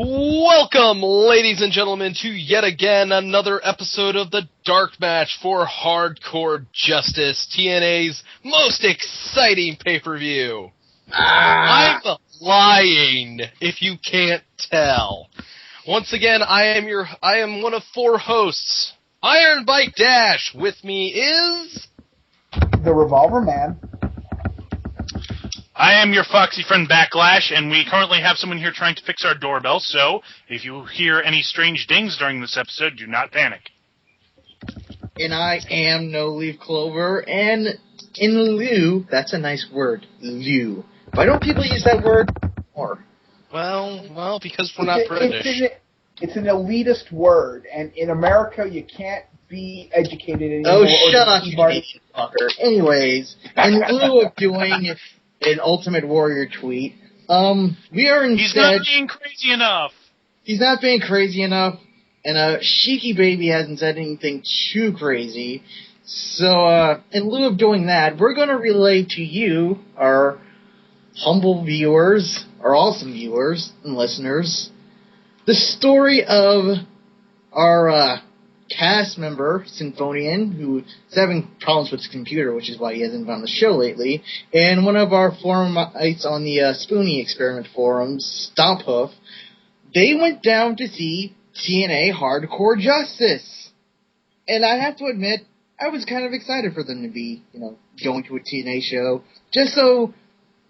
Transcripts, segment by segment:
Welcome, ladies and gentlemen, to yet again another episode of the Dark Match for Hardcore Justice, TNA's most exciting pay-per-view. I'm lying, if you can't tell. Once again, I am one of four hosts. Iron Bike Dash. With me is the Revolver Man. I am your foxy friend Backlash, and we currently have someone here trying to fix our doorbell, so if you hear any strange dings during this episode, do not panic. And I am No Leaf Clover, and in lieu, that's a nice word, lieu. Why don't people use that word more? Well, because we're not British. It's an elitist word, and in America you can't be educated anymore. Oh, shut up, you Canadian fucker. Anyways, in lieu of doing an Ultimate Warrior tweet, we are instead... He's not being crazy enough! He's not being crazy enough, and Sheiky Baby hasn't said anything too crazy. So, in lieu of doing that, we're going to relay to you, our humble viewers, our awesome viewers and listeners, the story of our cast member, Symphonian, who is having problems with his computer, which is why he hasn't been on the show lately, and one of our forumites on the Spoonie Experiment forums, Stomphoof. They went down to see TNA Hardcore Justice. And I have to admit, I was kind of excited for them to be, going to a TNA show, just so,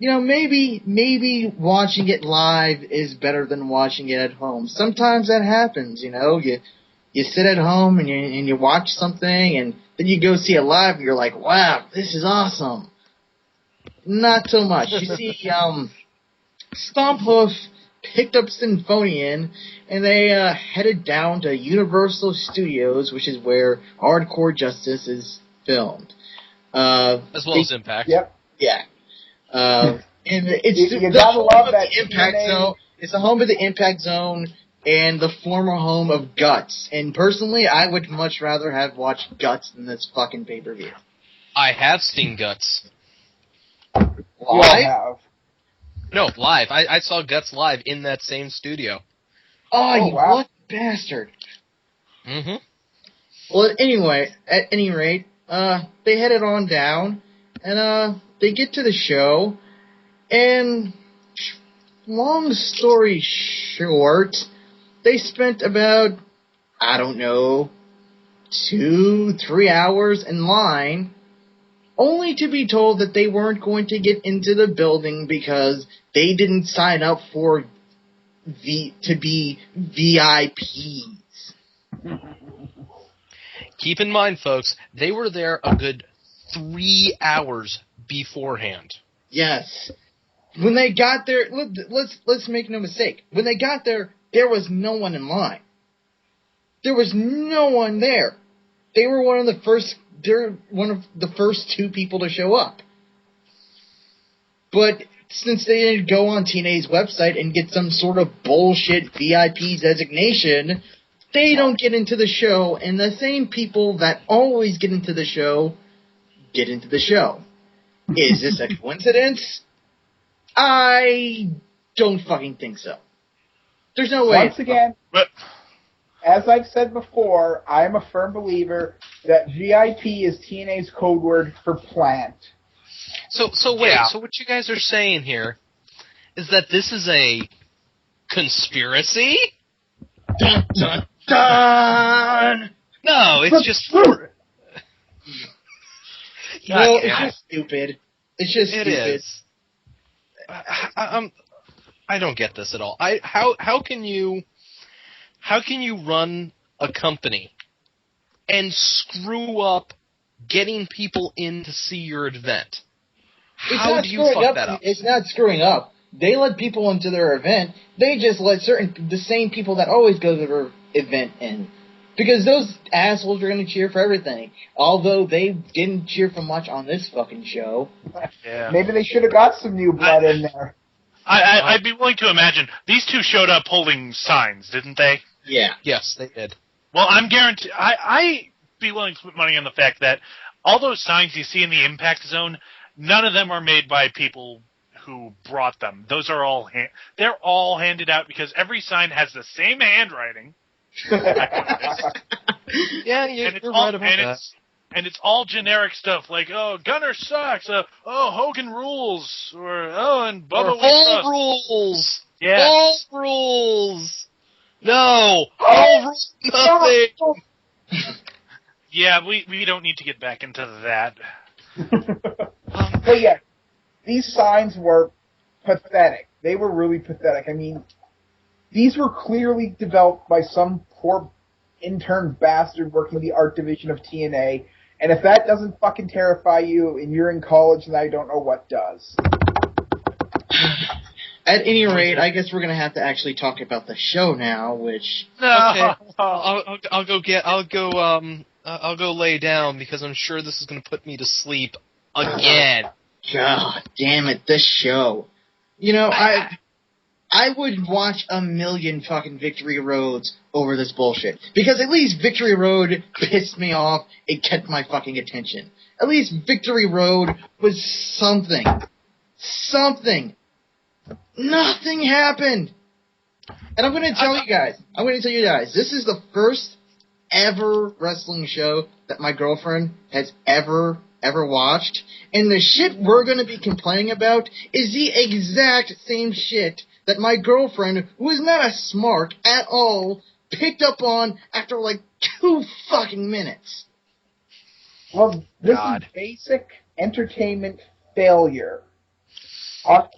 maybe watching it live is better than watching it at home. Sometimes that happens, You sit at home and you watch something, and then you go see it live, and you're like, wow, this is awesome. Not so much. You see, Stomphoof picked up Symphonian, and they headed down to Universal Studios, which is where Hardcore Justice is filmed. As well as Impact. Yep. Yeah. And it's you gotta love that Impact Zone. It's the home of the Impact Zone and the former home of Guts. And personally, I would much rather have watched Guts than this fucking pay-per-view. I have seen Guts. Live? No, live. I saw Guts live in that same studio. Oh, you wow. lucky bastard. Mm-hmm. Well, anyway, at any rate, they headed on down, and they get to the show, and long story short, they spent about, 2-3 hours in line, only to be told that they weren't going to get into the building because they didn't sign up to be VIPs. Keep in mind, folks, they were there a good 3 hours beforehand. Yes. When they got there, let's make no mistake. When they got there, there was no one in line. There was no one there. They were one of the first two people to show up. But since they didn't go on TNA's website and get some sort of bullshit VIP designation, they don't get into the show, and the same people that always get into the show get into the show. Is this a coincidence? I don't fucking think so. There's no way. Once again, as I've said before, I am a firm believer that VIP is TNA's code word for plant. So wait, so what you guys are saying here is that this is a conspiracy? Dun, dun, dun! No, it's just... No, it's just stupid. It's just it stupid. Is. I don't get this at all. How can you run a company and screw up getting people in to see your event? How do you fuck that up? It's not screwing up. They let people into their event. They just let the same people that always go to their event in. Because those assholes are going to cheer for everything. Although they didn't cheer for much on this fucking show. Yeah. Maybe they should have got some new blood in there. I'd be willing to imagine. These two showed up holding signs, didn't they? Yeah. Yes, they did. Well, I'm guaranteed... I'd be willing to put money on the fact that all those signs you see in the Impact Zone, none of them are made by people who brought them. Those are all they're all handed out because every sign has the same handwriting. Yeah, you're right about that. And it's all generic stuff like, oh, Gunner sucks, oh, Hogan rules, or and Bubba we trust. Rules. Yeah. All rules. No. All rules. Nothing. Yeah, we don't need to get back into that. But yeah, these signs were pathetic. They were really pathetic. I mean, these were clearly developed by some poor intern bastard working the art division of TNA. And if that doesn't fucking terrify you and you're in college, then I don't know what does. At any rate, I guess we're gonna have to actually talk about the show now, which... Okay. I'll go lay down because I'm sure this is going to put me to sleep again. God damn it, this show. You know, I would watch a million fucking Victory Roads over this bullshit. Because at least Victory Road pissed me off. It kept my fucking attention. At least Victory Road was something. Something. Nothing happened. And I'm going to tell you guys, this is the first ever wrestling show that my girlfriend has ever watched. And the shit we're going to be complaining about is the exact same shit that my girlfriend, who is not a smart at all, picked up on after like 2 fucking minutes. Well, this is basic entertainment failure.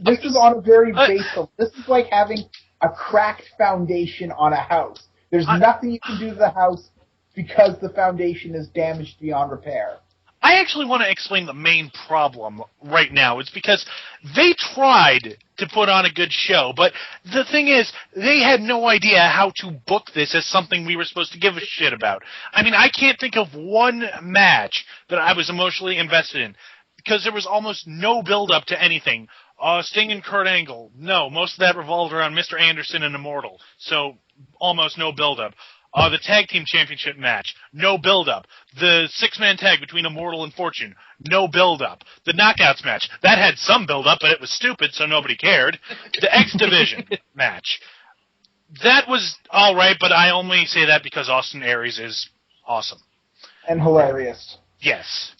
This is on a very basic. This is like having a cracked foundation on a house. There's nothing you can do to the house because the foundation is damaged beyond repair. I actually want to explain the main problem right now. It's because they tried to put on a good show, but the thing is, they had no idea how to book this as something we were supposed to give a shit about. I mean, I can't think of one match that I was emotionally invested in, because there was almost no build-up to anything. Sting and Kurt Angle, no, most of that revolved around Mr. Anderson and Immortal, so almost no build-up. The tag team championship match, no build-up. The 6-man tag between Immortal and Fortune, no build-up. The Knockouts match, that had some build-up, but it was stupid, so nobody cared. The X Division match, that was all right, but I only say that because Austin Aries is awesome. And hilarious. Yes.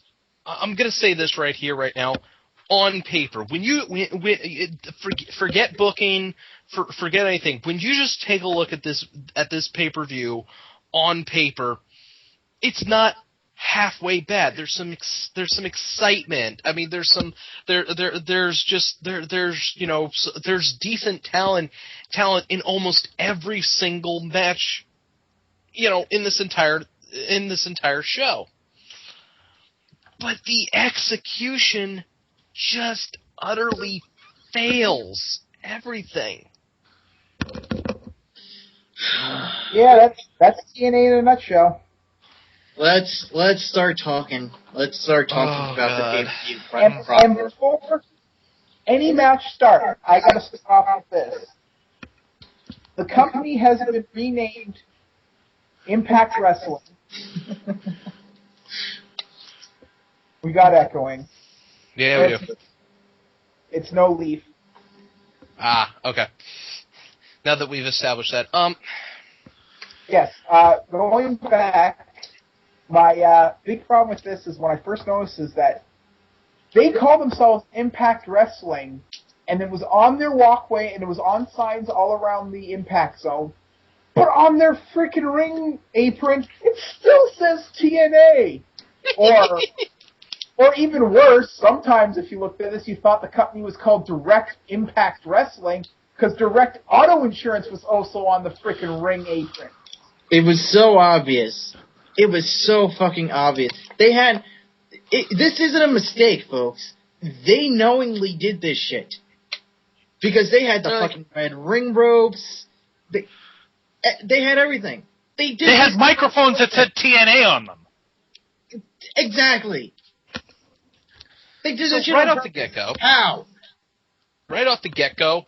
I'm going to say this right here, right now. On paper, forget booking, forget anything. When you just take a look at this pay-per-view on paper, it's not halfway bad. There's some excitement. I mean, there's decent talent in almost every single match, in this entire show. But the execution just utterly fails everything. Yeah, that's TNA in a nutshell. Let's start talking. Let's start talking about the pay-per-view. And before any match starts, I gotta start off with this. The company has been renamed Impact Wrestling. We got echoing. Yeah, we do. It's No Leaf. Okay. Now that we've established that, Yes. Going back, my big problem with this is when I first noticed is that they call themselves Impact Wrestling, and it was on their walkway and it was on signs all around the Impact Zone, but on their freaking ring apron, it still says TNA. Or even worse, sometimes if you looked at this, you thought the company was called Direct Impact Wrestling because Direct Auto Insurance was also on the frickin' ring apron. It was so obvious. It was so fucking obvious. This isn't a mistake, folks. They knowingly did this shit. Because they had the fucking red ring ropes. They had everything. They had microphones that said TNA on them. Exactly. They did this right off the get-go. How? Right off the get-go,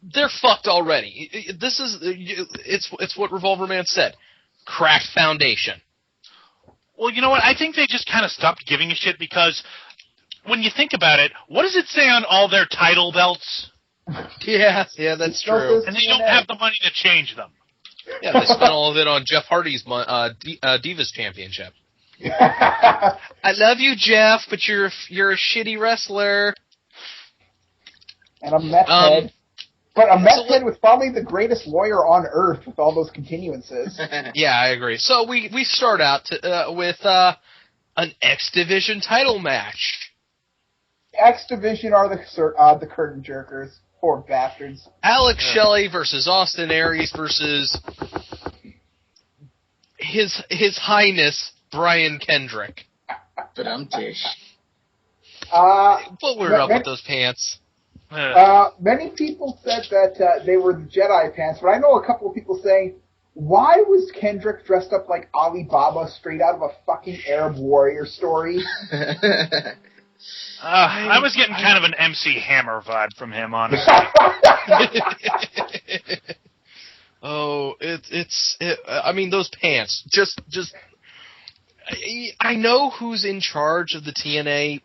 they're fucked already. It's what Revolver Man said. Cracked foundation. Well, you know what? I think they just kind of stopped giving a shit because when you think about it, what does it say on all their title belts? Yeah, that's true. And they don't have the money to change them. Yeah, they spent all of it on Jeff Hardy's Divas Championship. I love you, Jeff, but you're a shitty wrestler. And a meth head. But a meth head was probably the greatest lawyer on earth with all those continuances. Yeah, I agree. So we start out with an X Division title match. X Division are the curtain jerkers. Poor bastards. Alex Shelley versus Austin Aries versus His Highness Brian Kendrick. But I'm Tish. What were up with those pants? Many people said that they were the Jedi pants, but I know a couple of people saying, why was Kendrick dressed up like Alibaba straight out of a fucking Arab warrior story? I was getting kind of an MC Hammer vibe from him, honestly. Oh, I mean, those pants. Just. I know who's in charge of the TNA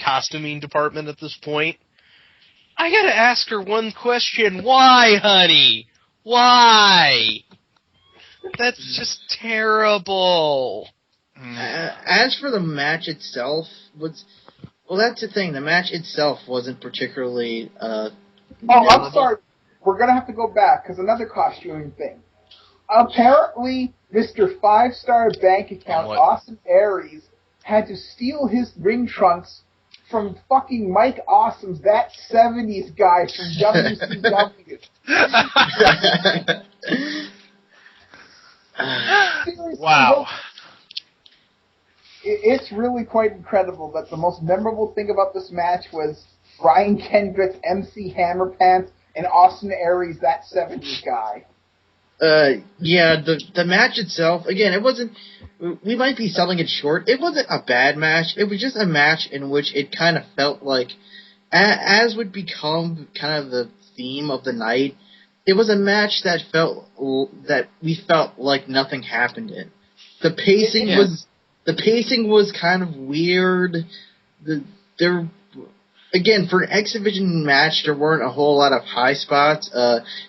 costuming department at this point. I gotta ask her one question. Why, honey? Why? That's just terrible. As for the match itself, that's the thing. The match itself wasn't particularly. I'm sorry. We're gonna have to go back because another costuming thing. Apparently, Mr. 5-Star Bank Account Austin Aries had to steal his ring trunks from fucking Mike Awesome's That 70s guy from WCW. Seriously, wow. It's really quite incredible that the most memorable thing about this match was Brian Kendrick's MC Hammer pants and Austin Aries, That 70s guy. Yeah, the match itself, again, it wasn't, we might be selling it short. It wasn't a bad match. It was just a match in which it kind of felt like, as would become kind of the theme of the night, it was a match that we felt like nothing happened in. The pacing was kind of weird. Again, for an X Division match, there weren't a whole lot of high spots.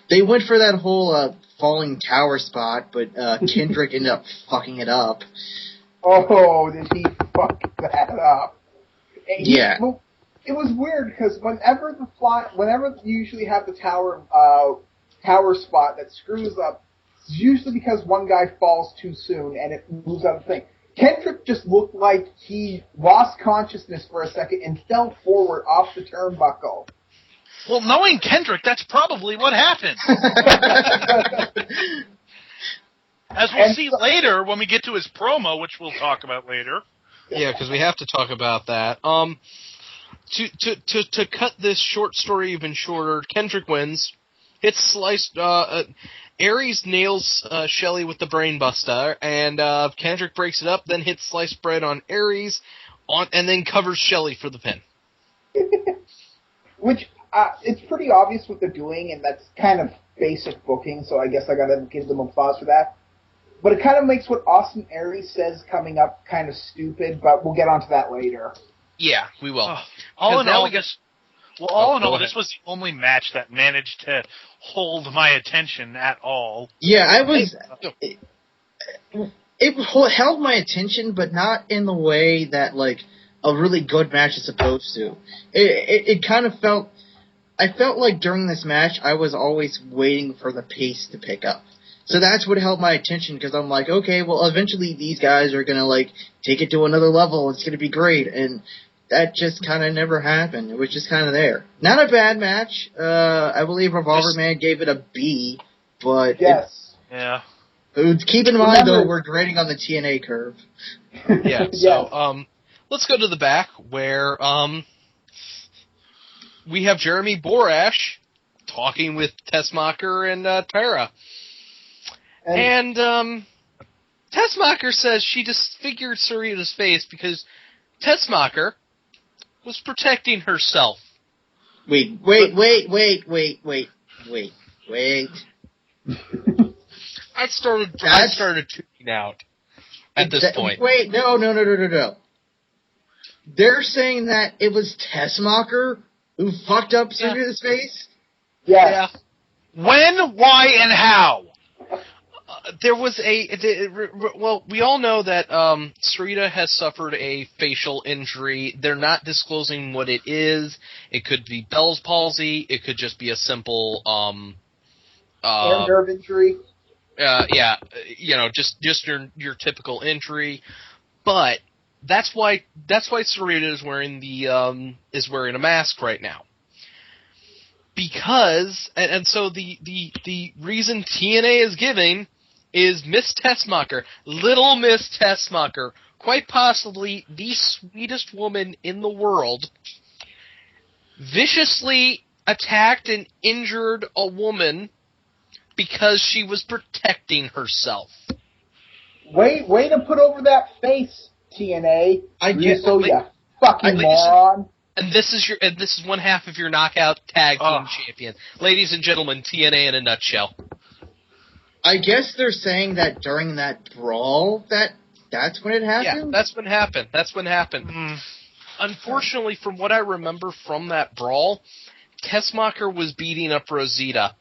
They went for that whole falling tower spot, but Kendrick ended up fucking it up. Oh, did he fuck that up? Yeah. It was weird because whenever you usually have the tower spot that screws up, it's usually because one guy falls too soon and it moves out of the thing. Kendrick just looked like he lost consciousness for a second and fell forward off the turnbuckle. Well, knowing Kendrick, that's probably what happened. As we'll see later when we get to his promo, which we'll talk about later. Yeah, because we have to talk about that. To cut this short story even shorter, Kendrick wins. Hits sliced. Aries nails Shelley with the brainbuster, and Kendrick breaks it up, then hits sliced bread on Aries, and then covers Shelley for the pin. Which, it's pretty obvious what they're doing, and that's kind of basic booking, so I guess I gotta give them applause for that. But it kind of makes what Austin Aries says coming up kind of stupid, but we'll get onto that later. Yeah, we will. All in all, this was the only match that managed to hold my attention at all. Yeah, it held my attention, but not in the way that, like, a really good match is supposed to. It kind of felt... I felt like during this match, I was always waiting for the pace to pick up. So that's what held my attention, because I'm like, okay, well, eventually these guys are going to, like, take it to another level. It's going to be great. And that just kind of never happened. It was just kind of there. Not a bad match. I believe Revolver Man gave it a B, but... Yes. Yeah. Keep in mind, though, we're grading on the TNA curve. Yeah, so, let's go to the back, where, we have Jeremy Borash talking with Tessmacher and Tyra. And Tessmacher says she disfigured Sarita's face because Tessmacher was protecting herself. Wait. I started tuning out at this point. Wait, no. they're saying that it was Tessmacher who fucked up Sarita's face? Yes. Yeah. When, why, and how? There was well, we all know that Sarita has suffered a facial injury. They're not disclosing what it is. It could be Bell's palsy. It could just be a simple nerve injury. Yeah, just your typical injury. But that's why Sarita is wearing wearing a mask right now. Because so the reason TNA is giving is Miss Tessmacher, Little Miss Tessmacher, quite possibly the sweetest woman in the world, viciously attacked and injured a woman because she was protecting herself. Way to put over that face, TNA. Fucking moron. And this is one half of your knockout tag team champion. Ladies and gentlemen, TNA in a nutshell. I guess they're saying that during that brawl, that's when it happened? Yeah, that's when happened. Unfortunately, from what I remember from that brawl, Tessmacher was beating up Rosita.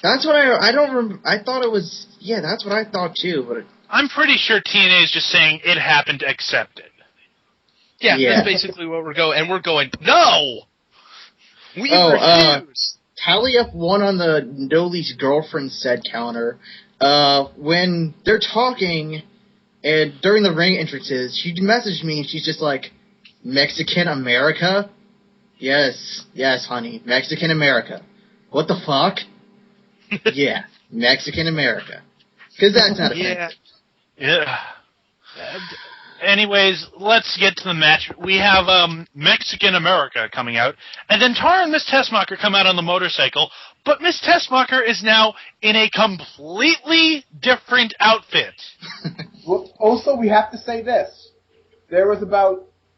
That's what I don't remember. I thought it was, that's what I thought too. But I'm pretty sure TNA is just saying it happened, accept it. Yeah, that's basically what we're going. And we're going, no! We refuse! Tally up one on the No Leaf's girlfriend said counter. When they're talking, and during the ring entrances, she messaged me and she's just like, Mexican America? Yes, honey, Mexican America. What the fuck? Yeah, Mexican America. Because that's not a thing. Yeah. Anyways, let's get to the match. We have Mexican America coming out, and then Tara and Miss Tessmacher come out on the motorcycle, but Miss Tessmacher is now in a completely different outfit. Well, also, we have to say this. There was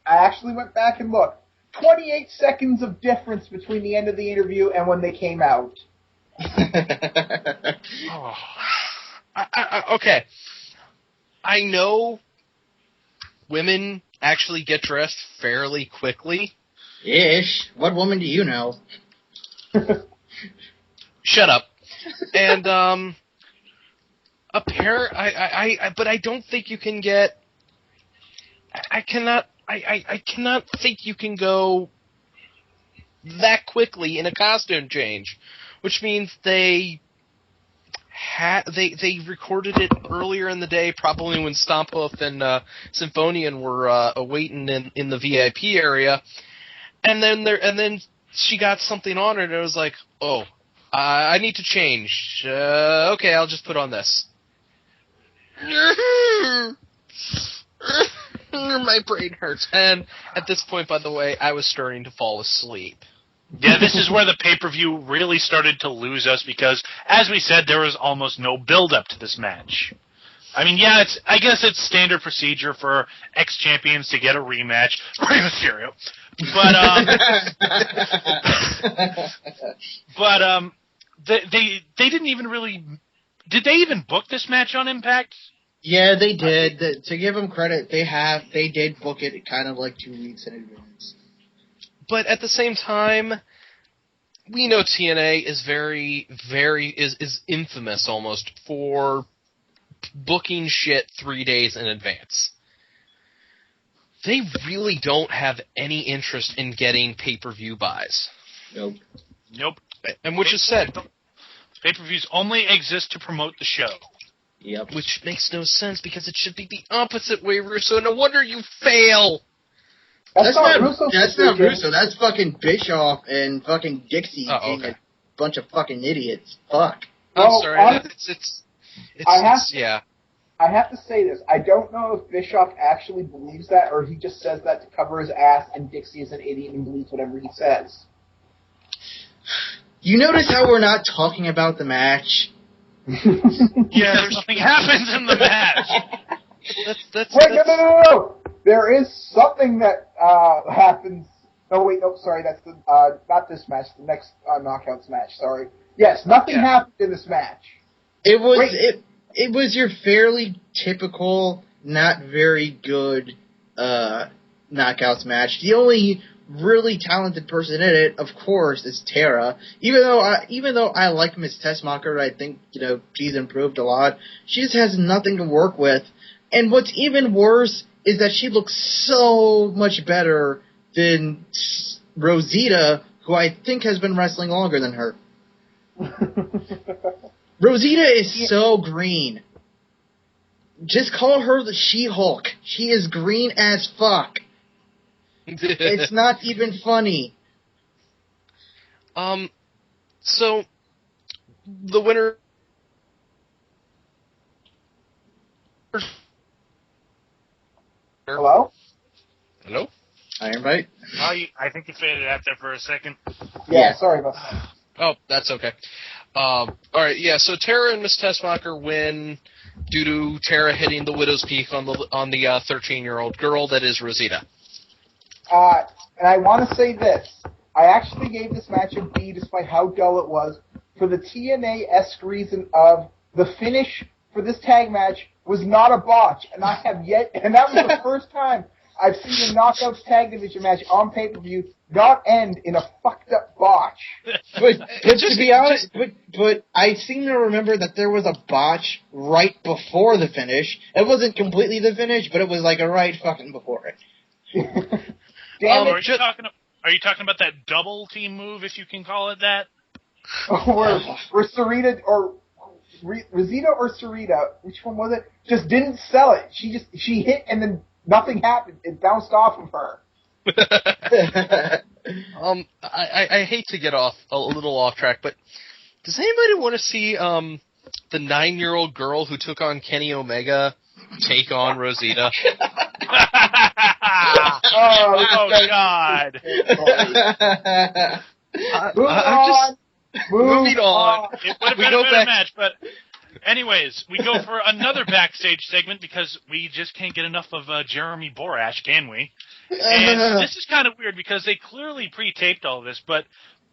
I actually went back and looked, 28 seconds of difference between the end of the interview and when they came out. Okay. I know women actually get dressed fairly quickly. Ish. What woman do you know? Shut up. And but I don't think you can get. I cannot think you can go that quickly in a costume change, which means they recorded it earlier in the day, probably when Stomphoof and Symphonian were waiting in the VIP area, and then she got something on her, and it was like, oh, I need to change. Okay, I'll just put on this. My brain hurts, and at this point, by the way, I was starting to fall asleep. Yeah, this is where the pay-per-view really started to lose us because, as we said, there was almost no build-up to this match. I mean, I guess it's standard procedure for ex-champions to get a rematch. Rey Mysterio. But they didn't even really... Did they even book this match on Impact? Yeah, they did. To give them credit, they did book it kind of like 2 weeks in advance. But at the same time, we know TNA is is infamous almost for booking shit 3 days in advance. They really don't have any interest in getting pay-per-view buys. Nope. And which is said. Pay-per-views only exist to promote the show. Yep. Which makes no sense because it should be the opposite way, Russo. No wonder you fail. That's not Russo. That's fucking Bischoff and fucking Dixie being a bunch of fucking idiots. Fuck. I'm sorry. I have to say this. I don't know if Bischoff actually believes that or he just says that to cover his ass and Dixie is an idiot and believes whatever he says. You notice how we're not talking about the match? Yeah, nothing happens in the match. No. There is something that happens. Sorry, that's not this match. The next Knockouts match. Sorry. Yes, nothing happened in this match. It was your fairly typical, not very good Knockouts match. The only really talented person in it, of course, is Tara. Even though I like Miss Tessmacher, I think she's improved a lot. She just has nothing to work with. And what's even worse is that she looks so much better than Rosita, who I think has been wrestling longer than her. Rosita is so green. Just call her the She-Hulk. She is green as fuck. It's not even funny. So the winner. Hello? Hello? Iron Bite? I think you faded out there for a second. Yeah, sorry about that. Oh, that's okay. Alright, yeah, so Tara and Miss Tessmacher win due to Tara hitting the Widow's Peak on the 13-year-old girl that is Rosita. And I want to say this. I actually gave this match a B despite how dull it was for the TNA-esque reason of the finish for this tag match was not a botch. And that was the first time I've seen a Knockouts tag division match on pay-per-view not end in a fucked up botch. But to be honest, but I seem to remember that there was a botch right before the finish. It wasn't completely the finish, but it was like a right fucking before it. Damn it. Are you talking about that double team move, if you can call it that? Where Sarita or Rosita or Sarita, which one was it? Just didn't sell it. She hit and then nothing happened. It bounced off of her. I hate to get a little off track, but does anybody want to see the 9-year-old girl who took on Kenny Omega take on Rosita? Oh God! Moving on. It would have been a better match, but anyways, we go for another backstage segment because we just can't get enough of Jeremy Borash, can we? And this is kind of weird because they clearly pre-taped all this, but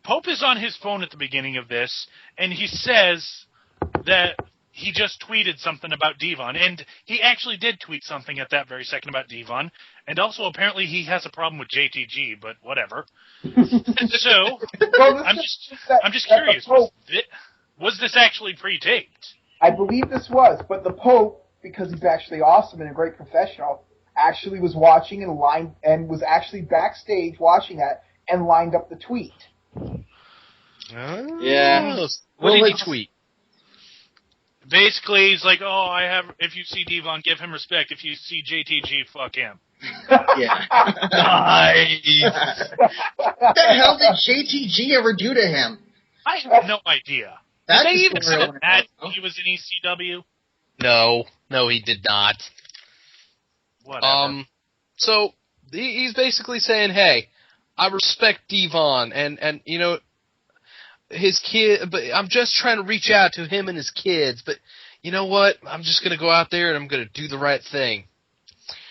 Pope is on his phone at the beginning of this, and he says that he just tweeted something about Devon, and he actually did tweet something at that very second about Devon, and also apparently he has a problem with JTG, but whatever. So, I'm just curious, was this actually pre-taped? I believe this was, but the Pope, because he's actually awesome and a great professional, actually was watching and was actually backstage watching that and lined up the tweet. Yeah. What did he tweet? Basically, he's like, if you see Devon, give him respect. If you see JTG, fuck him. Yeah. Nice. What the hell did JTG ever do to him? I have no idea. That's did they the even story I say wanna that know. he was in ECW? No, he did not. Whatever. So he's basically saying, hey, I respect Devon and his kid, but I'm just trying to reach out to him and his kids, but you know what? I'm just going to go out there and I'm going to do the right thing.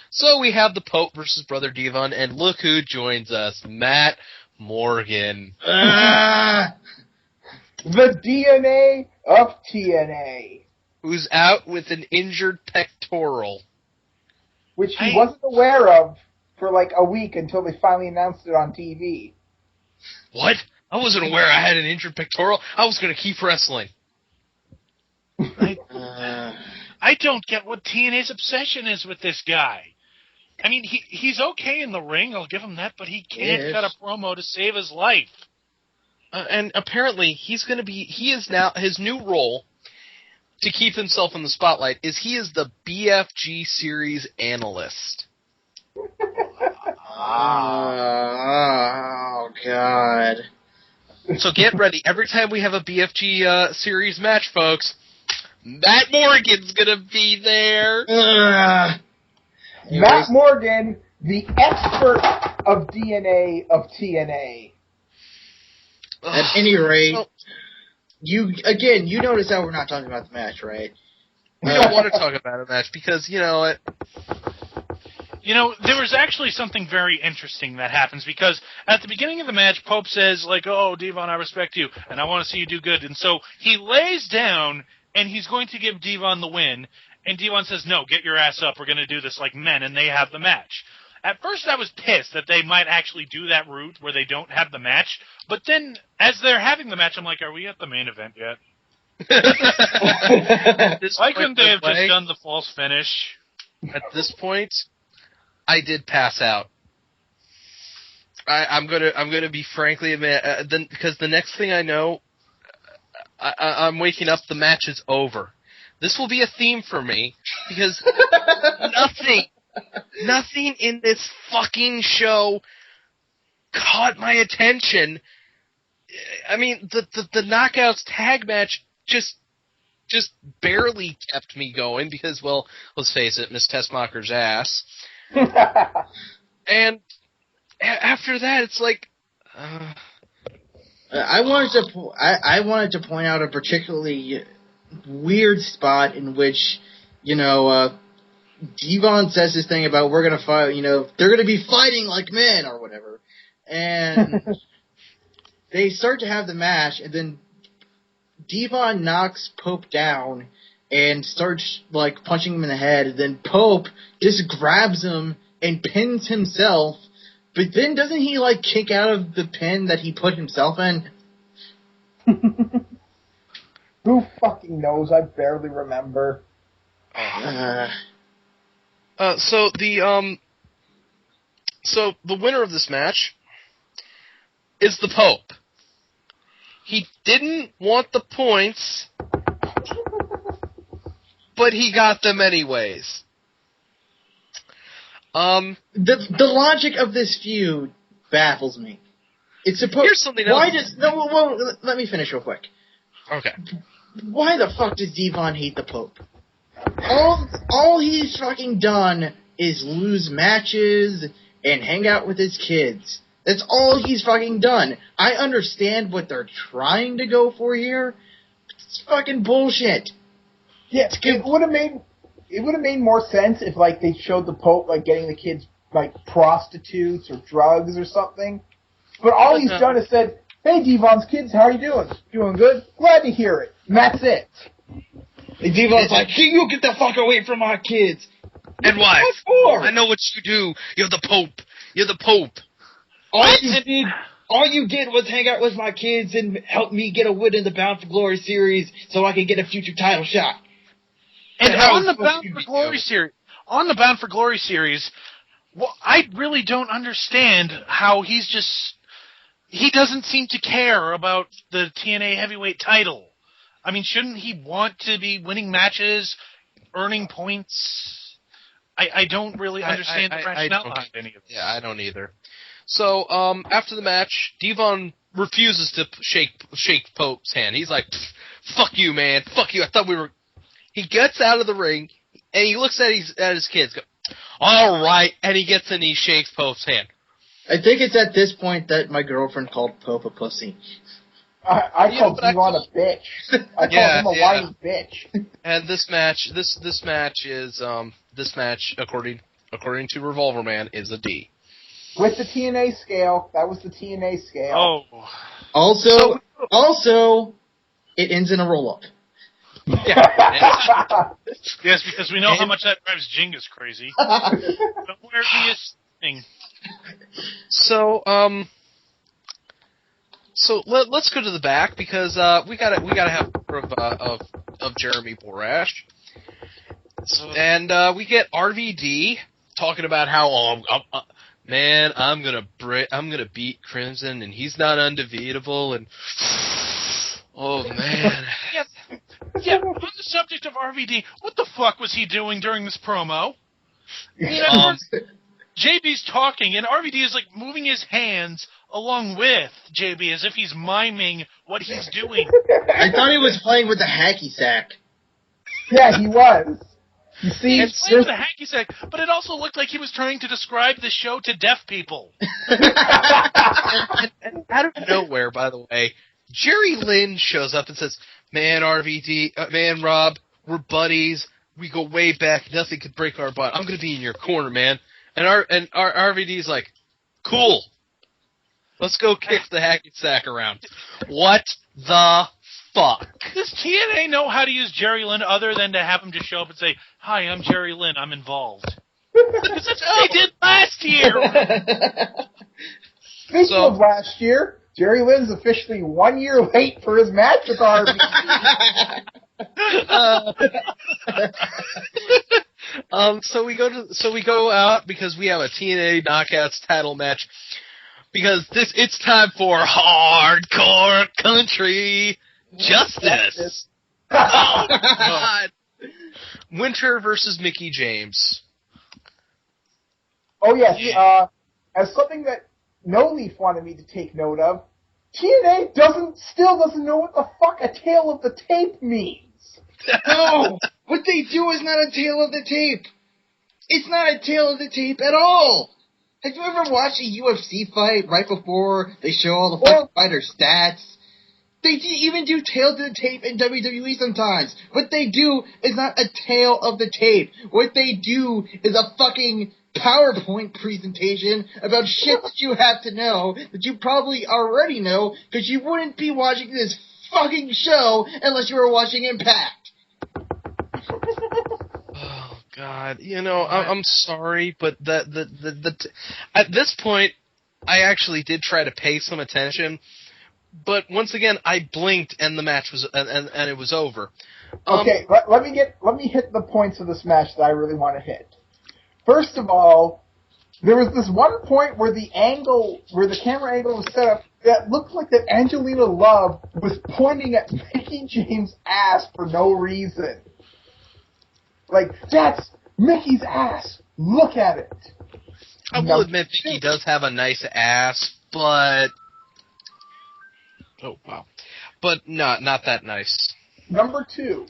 So we have the Pope versus Brother Devon, and look who joins us, Matt Morgan. The DNA of TNA. Who's out with an injured pectoral. Which he wasn't aware of for like a week until they finally announced it on TV. What? I wasn't aware I had an injured pectoral. I was going to keep wrestling. I don't get what TNA's obsession is with this guy. I mean, he's okay in the ring, I'll give him that, but he can't cut a promo to save his life. And apparently, he is now, his new role, to keep himself in the spotlight, he is the BFG series analyst. Oh, God. So get ready. Every time we have a BFG series match, folks, Matt Morgan's going to be there. Matt Morgan, the expert of DNA of TNA. At any rate, you notice how we're not talking about the match, right? We don't want to talk about a match because, you know what? There was actually something very interesting that happens because at the beginning of the match, Pope says, like, oh, Devon, I respect you, and I want to see you do good. And so he lays down, and he's going to give Devon the win. And Devon says, no, get your ass up. We're going to do this like men. And they have the match. At first, I was pissed that they might actually do that route where they don't have the match. But then, as they're having the match, I'm like, are we at the main event yet? Why couldn't they have just done the false finish? At this point, I did pass out. I'm gonna be frankly admit, because the next thing I know, I'm waking up. The match is over. This will be a theme for me because nothing in this fucking show caught my attention. I mean, the Knockouts tag match just barely kept me going because, well, let's face it, Miss Tessmacher's ass. And after that, it's like. I wanted to point out a particularly weird spot in which, Devon says this thing about we're gonna fight, they're gonna be fighting like men or whatever, and they start to have the match, and then Devon knocks Pope down and starts punching him in the head, and then Pope just grabs him and pins himself. But then doesn't he, kick out of the pin that he put himself in? Who fucking knows? I barely remember. So the winner of this match is the Pope. He didn't want the points, but he got them anyways. The logic of this feud baffles me. It's supposed. Here's something else. Let me finish real quick. Okay. Why the fuck does Devon hate the Pope? All he's fucking done is lose matches and hang out with his kids. That's all he's fucking done. I understand what they're trying to go for here, but it's fucking bullshit. Yeah, it would have made more sense if they showed the Pope getting the kids prostitutes or drugs or something. But all he's done is said, "Hey, Devon's kids, how are you doing? Doing good? Glad to hear it." And that's it. And Devon's like, "Hey, you get the fuck away from our kids." And wife, I know what you do. You're the Pope. You're the Pope. All you did was hang out with my kids and help me get a win in the Bound for Glory series so I can get a future title shot. And on the Bound for Glory series, well, I really don't understand how he doesn't seem to care about the TNA heavyweight title. I mean, shouldn't he want to be winning matches, earning points? I don't really understand the rationale behind any of this. Yeah, I don't either. So, after the match, Devon refuses to shake Pope's hand. He's like, "Fuck you, man. Fuck you. I thought we were..." He gets out of the ring, and he looks at his kids, go, "All right," and he gets in and he shakes Pope's hand. I think it's at this point that my girlfriend called Pope a pussy. I called Devon a bitch. I called him a whiny bitch. And this match, according to Revolver Man, is a D. With the TNA scale, that was the TNA scale. Oh. Also, it ends in a roll-up. Yeah. Yes, because we know how much that drives Genghis crazy. But where he is sitting. So let's go to the back because we gotta have more of Jeremy Borash, and we get RVD talking about how man, I'm gonna beat Crimson and he's not undefeatable and oh man. Yeah, on the subject of RVD, what the fuck was he doing during this promo? JB's talking, and RVD is moving his hands along with JB as if he's miming what he's doing. I thought he was playing with the hacky sack. Yeah, he was. You see, he's playing with the hacky sack, but it also looked like he was trying to describe the show to deaf people. and out of nowhere, by the way, Jerry Lynn shows up and says, "Man, RVD, man, Rob, we're buddies. We go way back. Nothing could break our bond. I'm going to be in your corner, man." And our RVD's like, "Cool. Let's go kick the hacky sack around." What the fuck? Does TNA know how to use Jerry Lynn other than to have him just show up and say, "Hi, I'm Jerry Lynn. I'm involved"? They did last year! Speaking of last year, Jerry Lynn's officially 1 year late for his match with RVD. So we go out because we have a TNA Knockouts title match because it's time for hardcore country justice. Oh God! Winter versus Mickie James. Oh yes, as something that No Leaf wanted me to take note of, TNA still doesn't know what the fuck a tail of the tape means. No! What they do is not a tail of the tape. It's not a tail of the tape at all. Have you ever watched a UFC fight right before they show all the fucking fighter stats? They even do tail to the tape in WWE sometimes. What they do is not a tail of the tape. What they do is a fucking PowerPoint presentation about shit that you have to know that you probably already know because you wouldn't be watching this fucking show unless you were watching Impact. Oh God! I'm sorry, but at this point, I actually did try to pay some attention, but once again, I blinked and the match was and it was over. Okay, let me hit the points of this match that I really want to hit. First of all, there was this one point where the camera angle was set up that looked like that Angelina Love was pointing at Mickie James' ass for no reason. Like, that's Mickey's ass. Look at it. I will admit Mickie does have a nice ass, but not that nice. Number 2.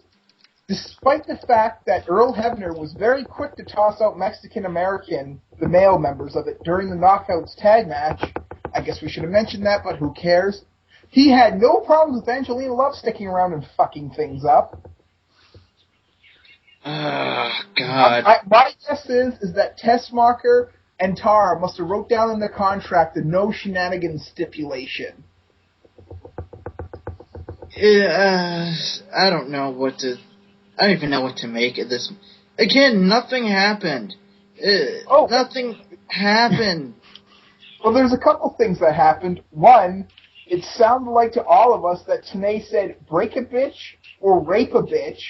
Despite the fact that Earl Hebner was very quick to toss out Mexican-American, the male members of it, during the Knockouts tag match, I guess we should have mentioned that, but who cares? He had no problems with Angelina Love sticking around and fucking things up. Oh, God. My guess is that Tessmacher and Tara must have wrote down in the contract the no shenanigans stipulation. I don't know what to... I don't even know what to make of this. Again, nothing happened. Nothing happened. Well, there's a couple things that happened. One, it sounded like to all of us that Tenay said break a bitch or rape a bitch.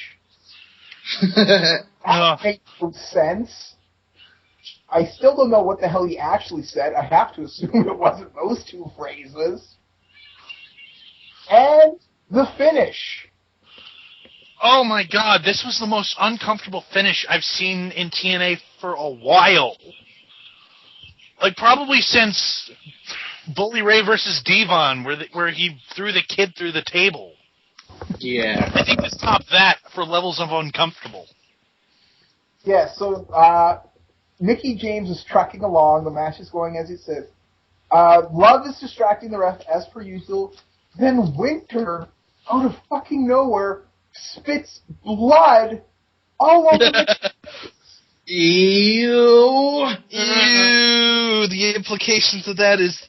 That makes no sense. I still don't know what the hell he actually said. I have to assume it wasn't those two phrases. And the finish. Oh my God, this was the most uncomfortable finish I've seen in TNA for a while. Like, probably since Bully Ray versus Devon, where he threw the kid through the table. Yeah. I think this topped that for levels of uncomfortable. Yeah, so Mickie James is trucking along. The match is going as it says. Love is distracting the ref as per usual. Then Winter, out of fucking nowhere, spits blood all over the... Ew. Ew. The implications of that is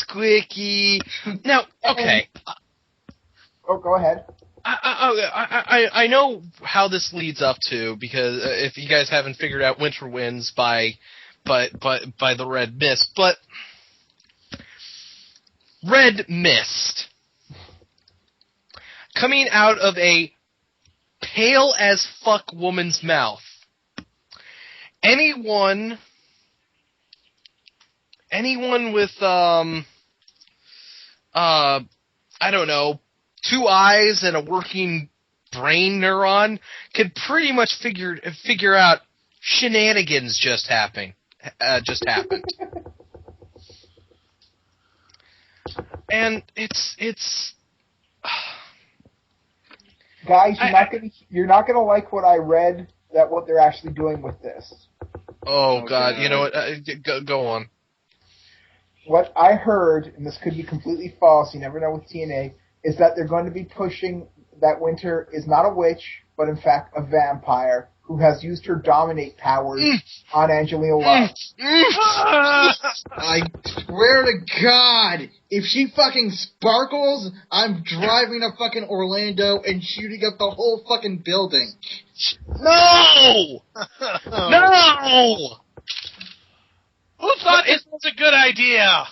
squicky. Now, okay. Oh, go ahead. I know how this leads up to, because if you guys haven't figured out, Winter wins by the Red Mist, but Red Mist coming out of a pale as fuck woman's mouth. Anyone with I don't know, 2 eyes and a working brain neuron could pretty much figure out shenanigans just happened. And it's guys, you're not gonna like what I read, that what they're actually doing with this. Oh God, you know what? Go on. What I heard, and this could be completely false, you never know with TNA, is that they're going to be pushing that Winter is not a witch, but in fact a vampire who has used her dominate powers on Angelina Love. I swear to God, if she fucking sparkles, I'm driving to fucking Orlando and shooting up the whole fucking building. No! No! Who thought this was a good idea?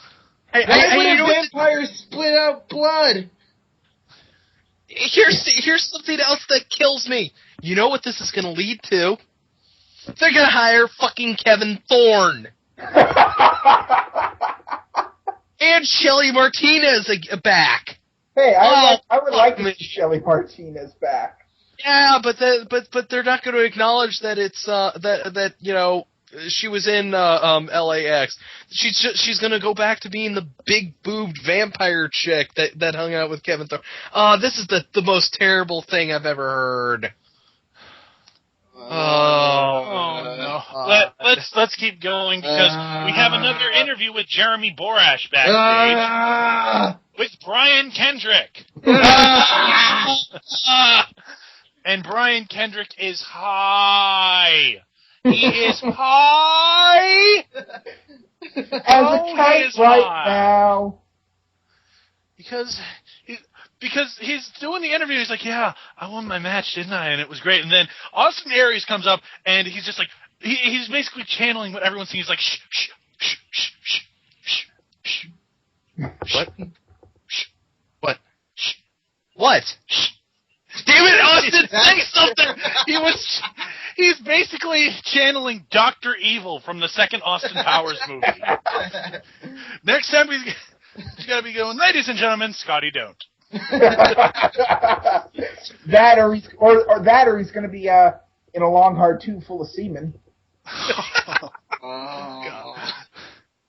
Why would a vampire split out blood? Here's something else that kills me. You know what this is going to lead to? They're going to hire fucking Kevin Thorne. And Shelly Martinez back. Hey, I would like to see Shelly Martinez back. Yeah, but they're not going to acknowledge that it's that you know, she was in LAX. She's going to go back to being the big boobed vampire chick that hung out with Kevin Thorne. This is the most terrible thing I've ever heard. No. Let's keep going because we have another interview with Jeremy Borash backstage with Brian Kendrick. And Brian Kendrick is high. He is high. As a kite now. Because he's doing the interview, he's like, yeah, I won my match, didn't I? And it was great. And then Austin Aries comes up, and he's just like, he's basically channeling what everyone's saying. He's like, shh, shh, shh, shh, shh, shh, shh. What? What? What? Damn it, Austin, say something! He's basically channeling Dr. Evil from the second Austin Powers movie. Next time he's got to be going, ladies and gentlemen, Scotty don't. That or he's going to be in a long hard tube full of semen. God.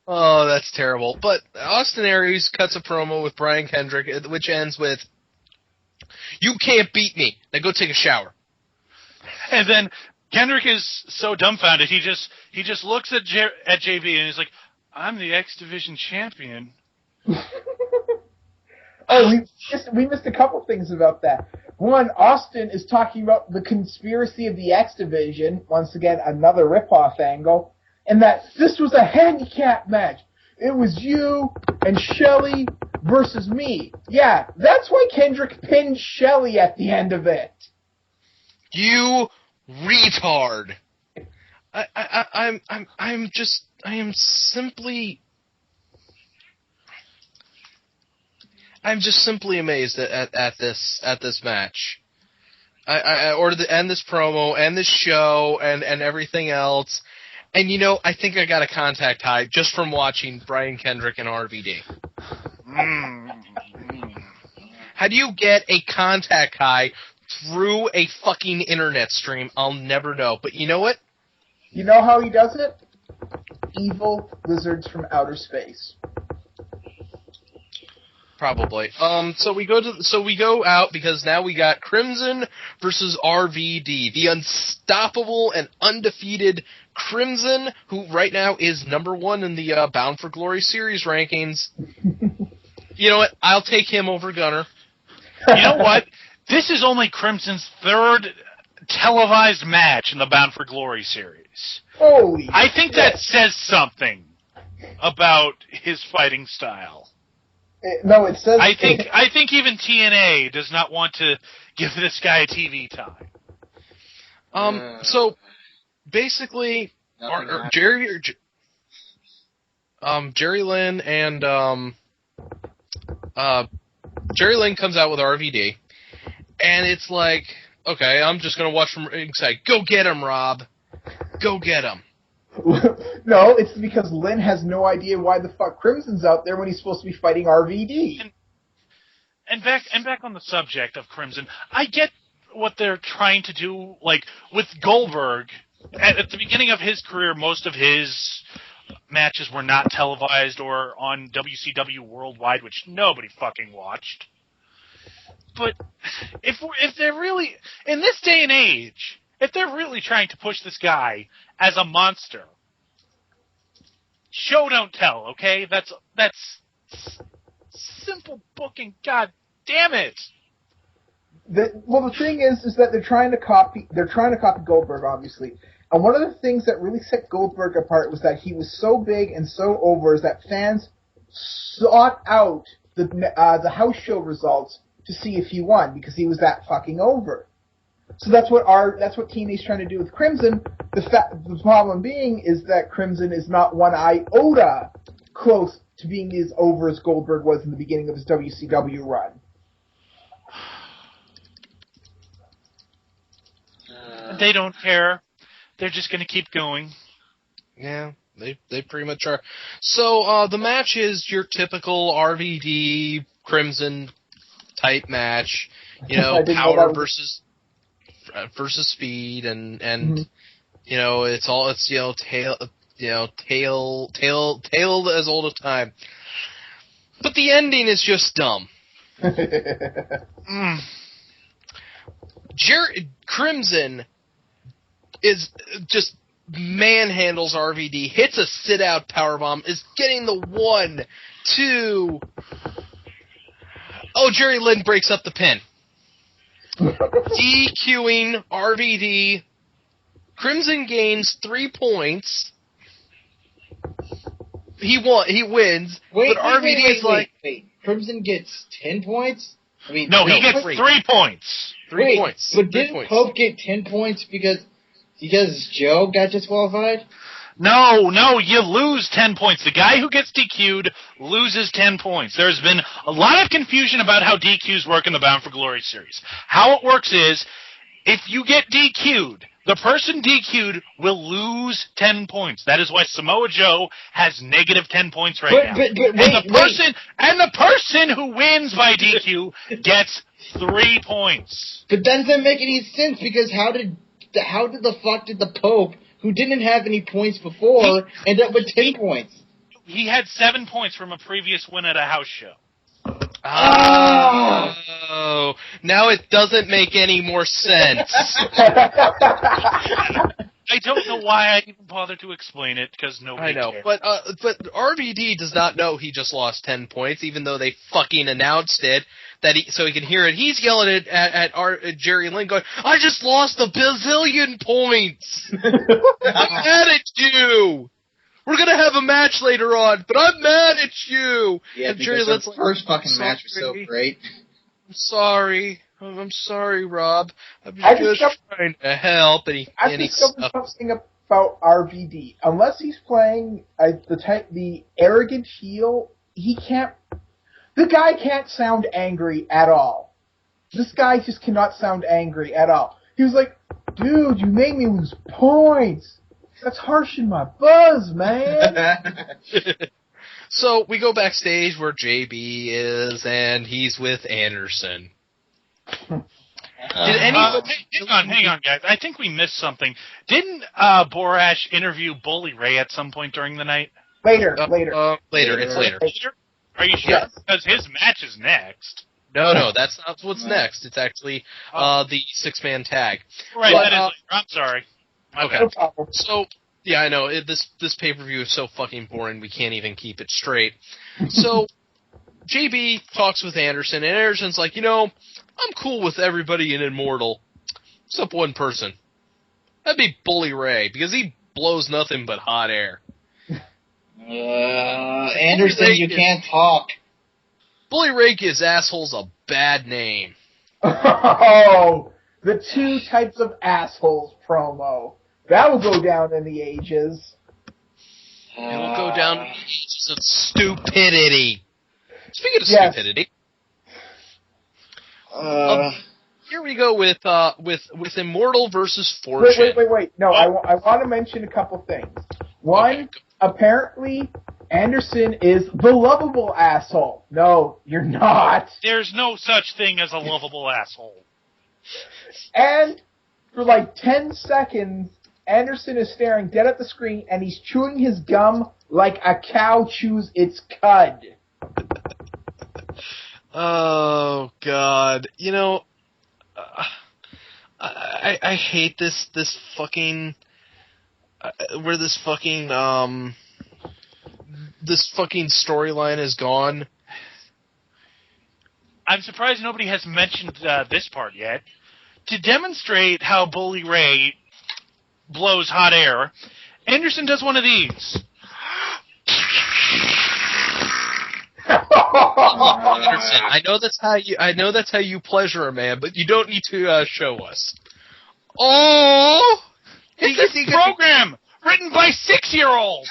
Oh, that's terrible. But Austin Aries cuts a promo with Brian Kendrick, which ends with, "You can't beat me. Now go take a shower." And then Kendrick is so dumbfounded, he just looks at JB and he's like, "I'm the X Division champion." Oh, we missed a couple things about that. One, Austin is talking about the conspiracy of the X Division. Once again, another ripoff angle. And that this was a handicap match. It was you and Shelly versus me. Yeah, that's why Kendrick pinned Shelly at the end of it. You retard. I am just simply amazed at this match. Or to end this promo and this show and everything else. And you know, I think I got a contact high just from watching Brian Kendrick and RVD. How do you get a contact high through a fucking internet stream? I'll never know. But you know what? You know how he does it? Evil lizards from outer space. Probably. So we go out because now we got Crimson versus RVD, the unstoppable and undefeated Crimson, who right now is #1 in the Bound for Glory series rankings. You know what? I'll take him over Gunner. You know what? This is only Crimson's third televised match in the Bound for Glory series. Holy I think that says something about his fighting style. No, it says... I think even TNA does not want to give this guy a TV time. So basically, Jerry Lynn and Jerry Lynn comes out with RVD, and it's like, okay, I'm just gonna watch from inside. Go get him, Rob. Go get him. No, it's because Lynn has no idea why the fuck Crimson's out there when he's supposed to be fighting RVD. And back on the subject of Crimson, I get what they're trying to do, like, with Goldberg. At the beginning of his career, most of his matches were not televised or on WCW Worldwide, which nobody fucking watched. But if they're really, in this day and age, if they're really trying to push this guy as a monster, show don't tell, okay? That's simple booking. God damn it! The thing is that they're trying to copy Goldberg, obviously. And one of the things that really set Goldberg apart was that he was so big and so over is that fans sought out the house show results to see if he won because he was that fucking over. So that's what TNA's trying to do with Crimson. The problem being is that Crimson is not one iota close to being as over as Goldberg was in the beginning of his WCW run. They don't care. They're just going to keep going. Yeah, they pretty much are. So the match is your typical RVD Crimson type match. You know, power versus speed, and you know it's tail as old as time. But the ending is just dumb. Crimson is just manhandles RVD, hits a sit-out powerbomb, is getting the 1, 2. Oh, Jerry Lynn breaks up the pin. DQing RVD. Crimson gains 3 points. He wins. But RVD is like... Wait. Crimson gets 10 points? I mean, no, he gets 3 points. 3 points. But didn't Pope get 10 points because Joe got disqualified? No, you lose 10 points. The guy who gets DQ'd loses 10 points. There's been a lot of confusion about how DQs work in the Bound for Glory series. How it works is, if you get DQ'd, the person DQ'd will lose 10 points. That is why Samoa Joe has negative 10 points right now. And the person who wins by DQ gets 3 points. But that doesn't make any sense, because how did the fuck did the Pope, who didn't have any points before, end up with 10 points? He had 7 points from a previous win at a house show. Oh, now it doesn't make any more sense. I don't know why I even bother to explain it, because nobody cares. But RVD does not know he just lost 10 points, even though they fucking announced it, so he can hear it. He's yelling at Jerry Lynn going, I just lost a bazillion points! I'm mad at you! We're gonna have a match later on, but I'm mad at you! Yeah, and Jerry Lynn's first fucking match was so great. I'm sorry, Rob. I'm just trying to help. I've discovered something about RVD. Unless he's playing the arrogant heel, the guy can't sound angry at all. This guy just cannot sound angry at all. He was like, dude, you made me lose points. That's harshing my buzz, man. So we go backstage where JB is, and he's with Anderson. Hang on, guys. I think we missed something. Didn't Borash interview Bully Ray at some point during the night? Later. It's later. Are you sure? Yes. Because his match is next. No, that's not what's next. It's actually the 6-man tag. Right, that is later. I'm sorry. Okay. No problem. So, yeah, I know. This pay-per-view is so fucking boring, we can't even keep it straight. So, JB talks with Anderson, and Anderson's like, I'm cool with everybody in Immortal, except one person. That'd be Bully Ray, because he blows nothing but hot air. Anderson, you can't talk. Bully Ray gives assholes a bad name. Oh, the 2 types of assholes promo. That will go down in the ages. It will go down in the ages of stupidity. Speaking of stupidity, here we go with Immortal versus Fortune. Wait. No, I want to mention a couple things. One, apparently, Anderson is the lovable asshole. No, you're not. There's no such thing as a lovable asshole. And for like 10 seconds, Anderson is staring dead at the screen, and he's chewing his gum like a cow chews its cud. Oh, God. I hate this fucking... where this fucking storyline has gone. I'm surprised nobody has mentioned this part yet. To demonstrate how Bully Ray blows hot air, Anderson does one of these. Anderson, I know that's how you pleasure a man, but you don't need to show us. Oh! It's a program written by 6-year-olds!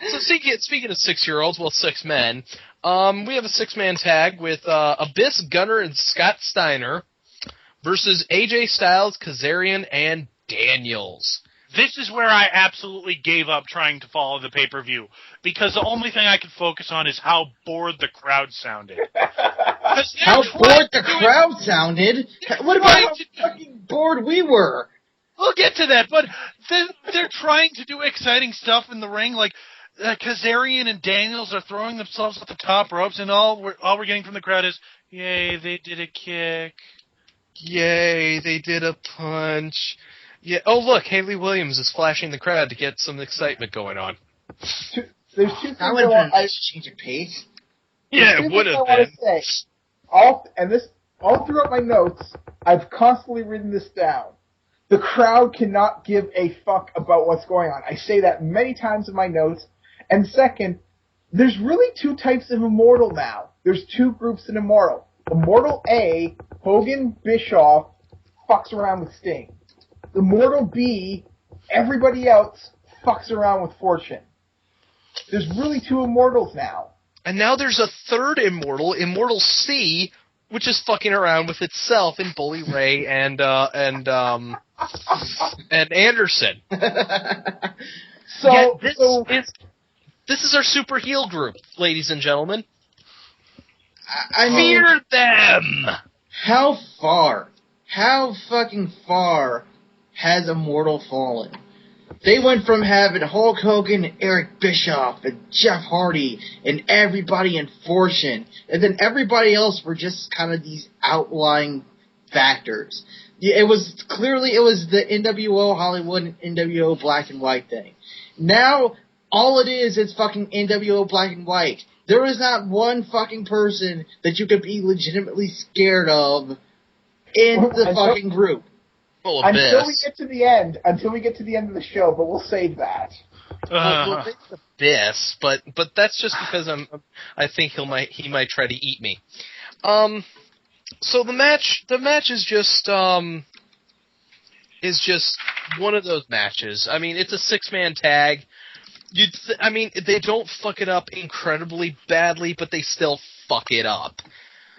So speaking of 6-year-olds, well, 6 men, we have a 6-man tag with Abyss, Gunner, and Scott Steiner versus AJ Styles, Kazarian, and Daniels. This is where I absolutely gave up trying to follow the pay-per-view, because the only thing I could focus on is how bored the crowd sounded. How bored the crowd sounded? What about how fucking bored we were? We'll get to that, but they're trying to do exciting stuff in the ring, like Kazarian and Daniels are throwing themselves at the top ropes, and all we're getting from the crowd is, yay, they did a kick. Yay, they did a punch. Yeah. Oh, look, Haley Williams is flashing the crowd to get some excitement going on. There's 2 things That would have been a nice change of pace. Yeah, it would have been. All throughout my notes, I've constantly written this down. The crowd cannot give a fuck about what's going on. I say that many times in my notes. And second, there's really 2 types of Immortal now. There's 2 groups in Immortal. Immortal A, Hogan, Bischoff, fucks around with Sting. Immortal B, everybody else fucks around with Fortune. There's really 2 Immortals now. And now there's a third Immortal, Immortal C, which is fucking around with itself in Bully Ray and Anderson. This is our super heel group, ladies and gentlemen. I mean, fear them. How fucking far has Immortal fallen? They went from having Hulk Hogan and Eric Bischoff and Jeff Hardy and everybody in Fortune, and then everybody else were just kind of these outlying factors. Yeah, it was the NWO Hollywood and NWO Black and White thing. Now, all it is fucking NWO Black and White. There is not one fucking person that you could be legitimately scared of in the fucking group. Until we get to the end of the show, but we'll save that. Well, it's Abyss, but that's just because I think he might try to eat me. So the match is just one of those matches. I mean, it's a 6-man tag. They don't fuck it up incredibly badly, but they still fuck it up.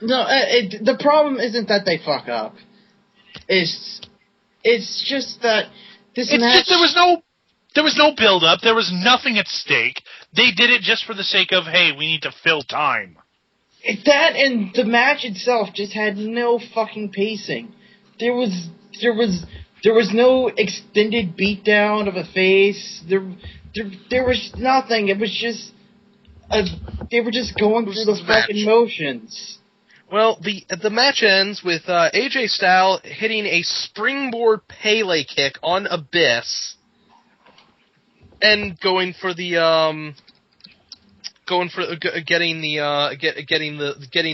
No, the problem isn't that they fuck up. It's just that this match... there was no build-up. There was nothing at stake. They did it just for the sake of, hey, we need to fill time. That and the match itself just had no fucking pacing. There was no extended beatdown of a face. There was nothing. It was just they were just going through the fucking motions. Well, the match ends with AJ Styles hitting a springboard Pele kick on Abyss and getting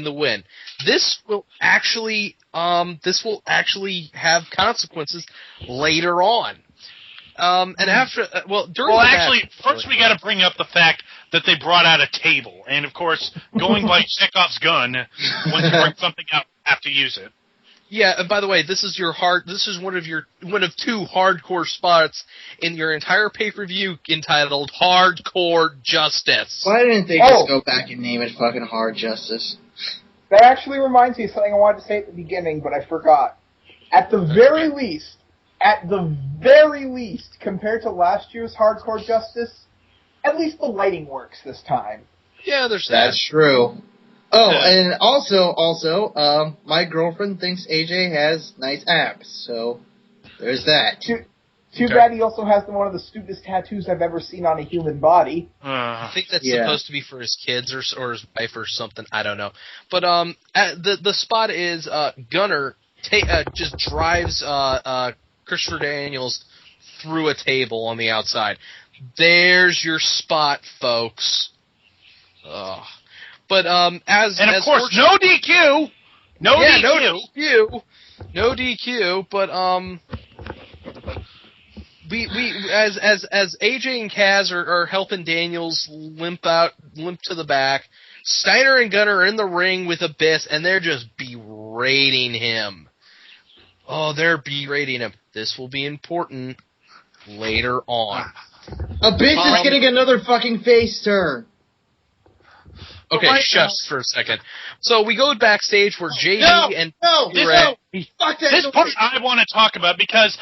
the win. This will actually have consequences later on. First we got to bring up the fact that they brought out a table, and of course, going by Chekhov's gun, when you bring something out, you have to use it. Yeah, and by the way, this is one of 2 hardcore spots in your entire pay-per-view entitled Hardcore Justice. Why didn't they just go back and name it fucking Hard Justice? That actually reminds me of something I wanted to say at the beginning, but I forgot. At the very least, compared to last year's Hardcore Justice, at least the lighting works this time. Yeah, there's that. That's true. Oh, and also, my girlfriend thinks AJ has nice abs, so there's that. Too bad he also has one of the stupidest tattoos I've ever seen on a human body. I think that's supposed to be for his kids or his wife or something. I don't know. But the spot is Gunner just drives Christopher Daniels through a table on the outside. There's your spot, folks. But no DQ, no DQ. But as AJ and Kaz are helping Daniels limp to the back, Steiner and Gunner are in the ring with Abyss, and they're just berating him. Oh, they're berating him. This will be important later on. Abyss is getting another fucking face turn. Okay, shush for a second. So we go backstage where JD and this part I want to talk about because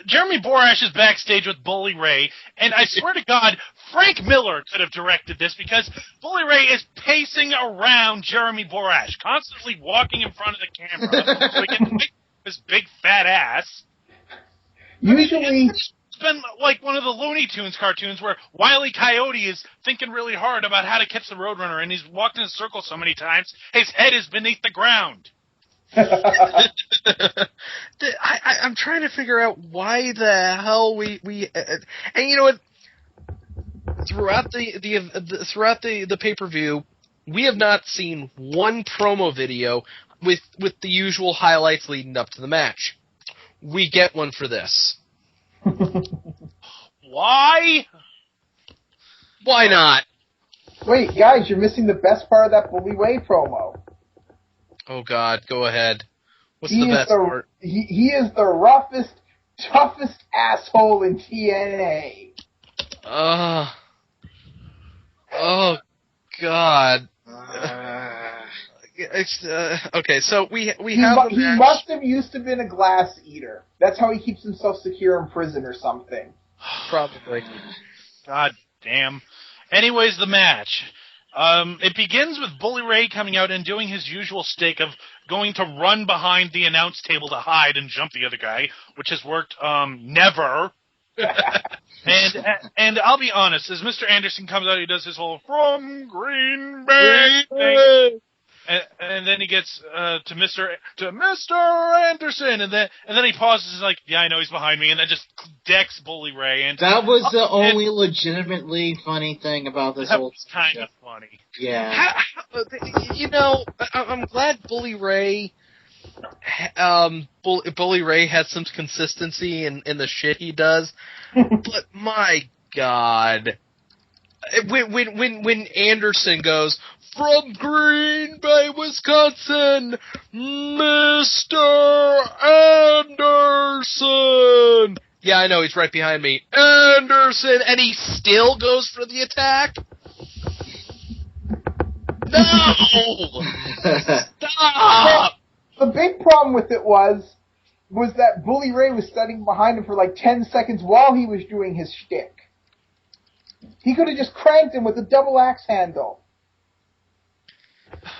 Jeremy Borash is backstage with Bully Ray, and I swear to God, Frank Miller could have directed this because Bully Ray is pacing around Jeremy Borash, constantly walking in front of the camera so he can make his big fat ass. Usually... It's been like one of the Looney Tunes cartoons where Wile E. Coyote is thinking really hard about how to catch the Roadrunner, and he's walked in a circle so many times, his head is beneath the ground. I'm trying to figure out why the hell we and you know what? Throughout the pay-per-view, we have not seen one promo video with the usual highlights leading up to the match. We get one for this. Why? Why not? Wait, guys, you're missing the best part of that Bully Ray promo. Oh, God, go ahead. What's the best part? He is the roughest, toughest asshole in TNA. Oh, God. Okay, so we have the match. He must have used to been a glass eater. That's how he keeps himself secure in prison or something. Probably. God damn. Anyways, the match. It begins with Bully Ray coming out and doing his usual stick of going to run behind the announce table to hide and jump the other guy, which has worked never. And I'll be honest, as Mr. Anderson comes out, he does his whole from Green Bay thing. And then he gets to Mr. Anderson, and then he pauses and is like, yeah, I know he's behind me, and then just decks Bully Ray. And that was the only legitimately funny thing about this whole thing. That was kind of funny. Yeah. You know, I'm glad Bully Ray has some consistency in the shit he does, but my God, when Anderson goes, from Green Bay, Wisconsin, Mr. Anderson. Yeah, I know, he's right behind me. Anderson! And he still goes for the attack? No! Stop! The big problem with it was that Bully Ray was standing behind him for like 10 seconds while he was doing his shtick. He could have just cranked him with a double axe handle.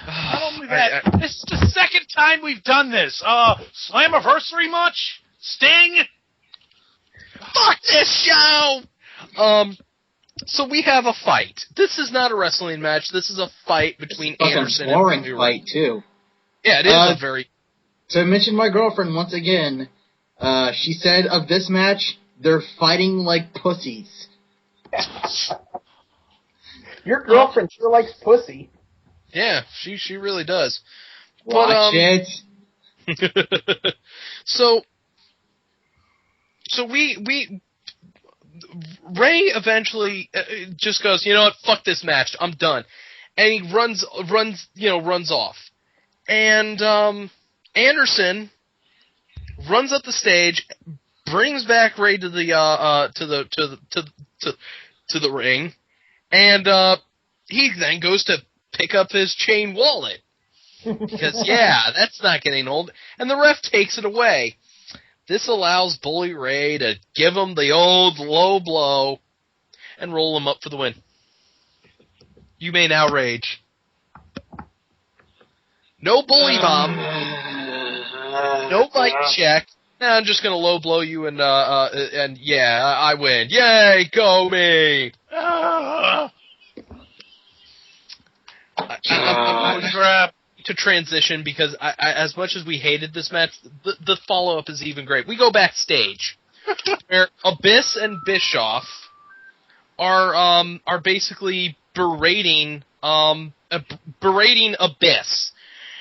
Not only that, this is the second time we've done this. Slammiversary much? Sting? Fuck this show! So we have a fight. This is not a wrestling match. This is a fight between Anderson and boring fight, too. Yeah, it is a very... So I mentioned my girlfriend once again. She said of this match, they're fighting like pussies. Your girlfriend sure likes pussy. Yeah, she really does. Watch it. So we Ray eventually just goes, you know what, fuck this match, I'm done, and he runs off, and Anderson runs up the stage, brings back Ray to the ring, and he then goes to pick up his chain wallet. Because, yeah, that's not getting old. And the ref takes it away. This allows Bully Ray to give him the old low blow and roll him up for the win. You may now rage. No bully bomb. No mic check. Nah, I'm just going to low blow you and yeah, I win. Yay, go me! I'm going to transition because as much as we hated this match, the follow-up is even great. We go backstage where Abyss and Bischoff are basically berating Abyss,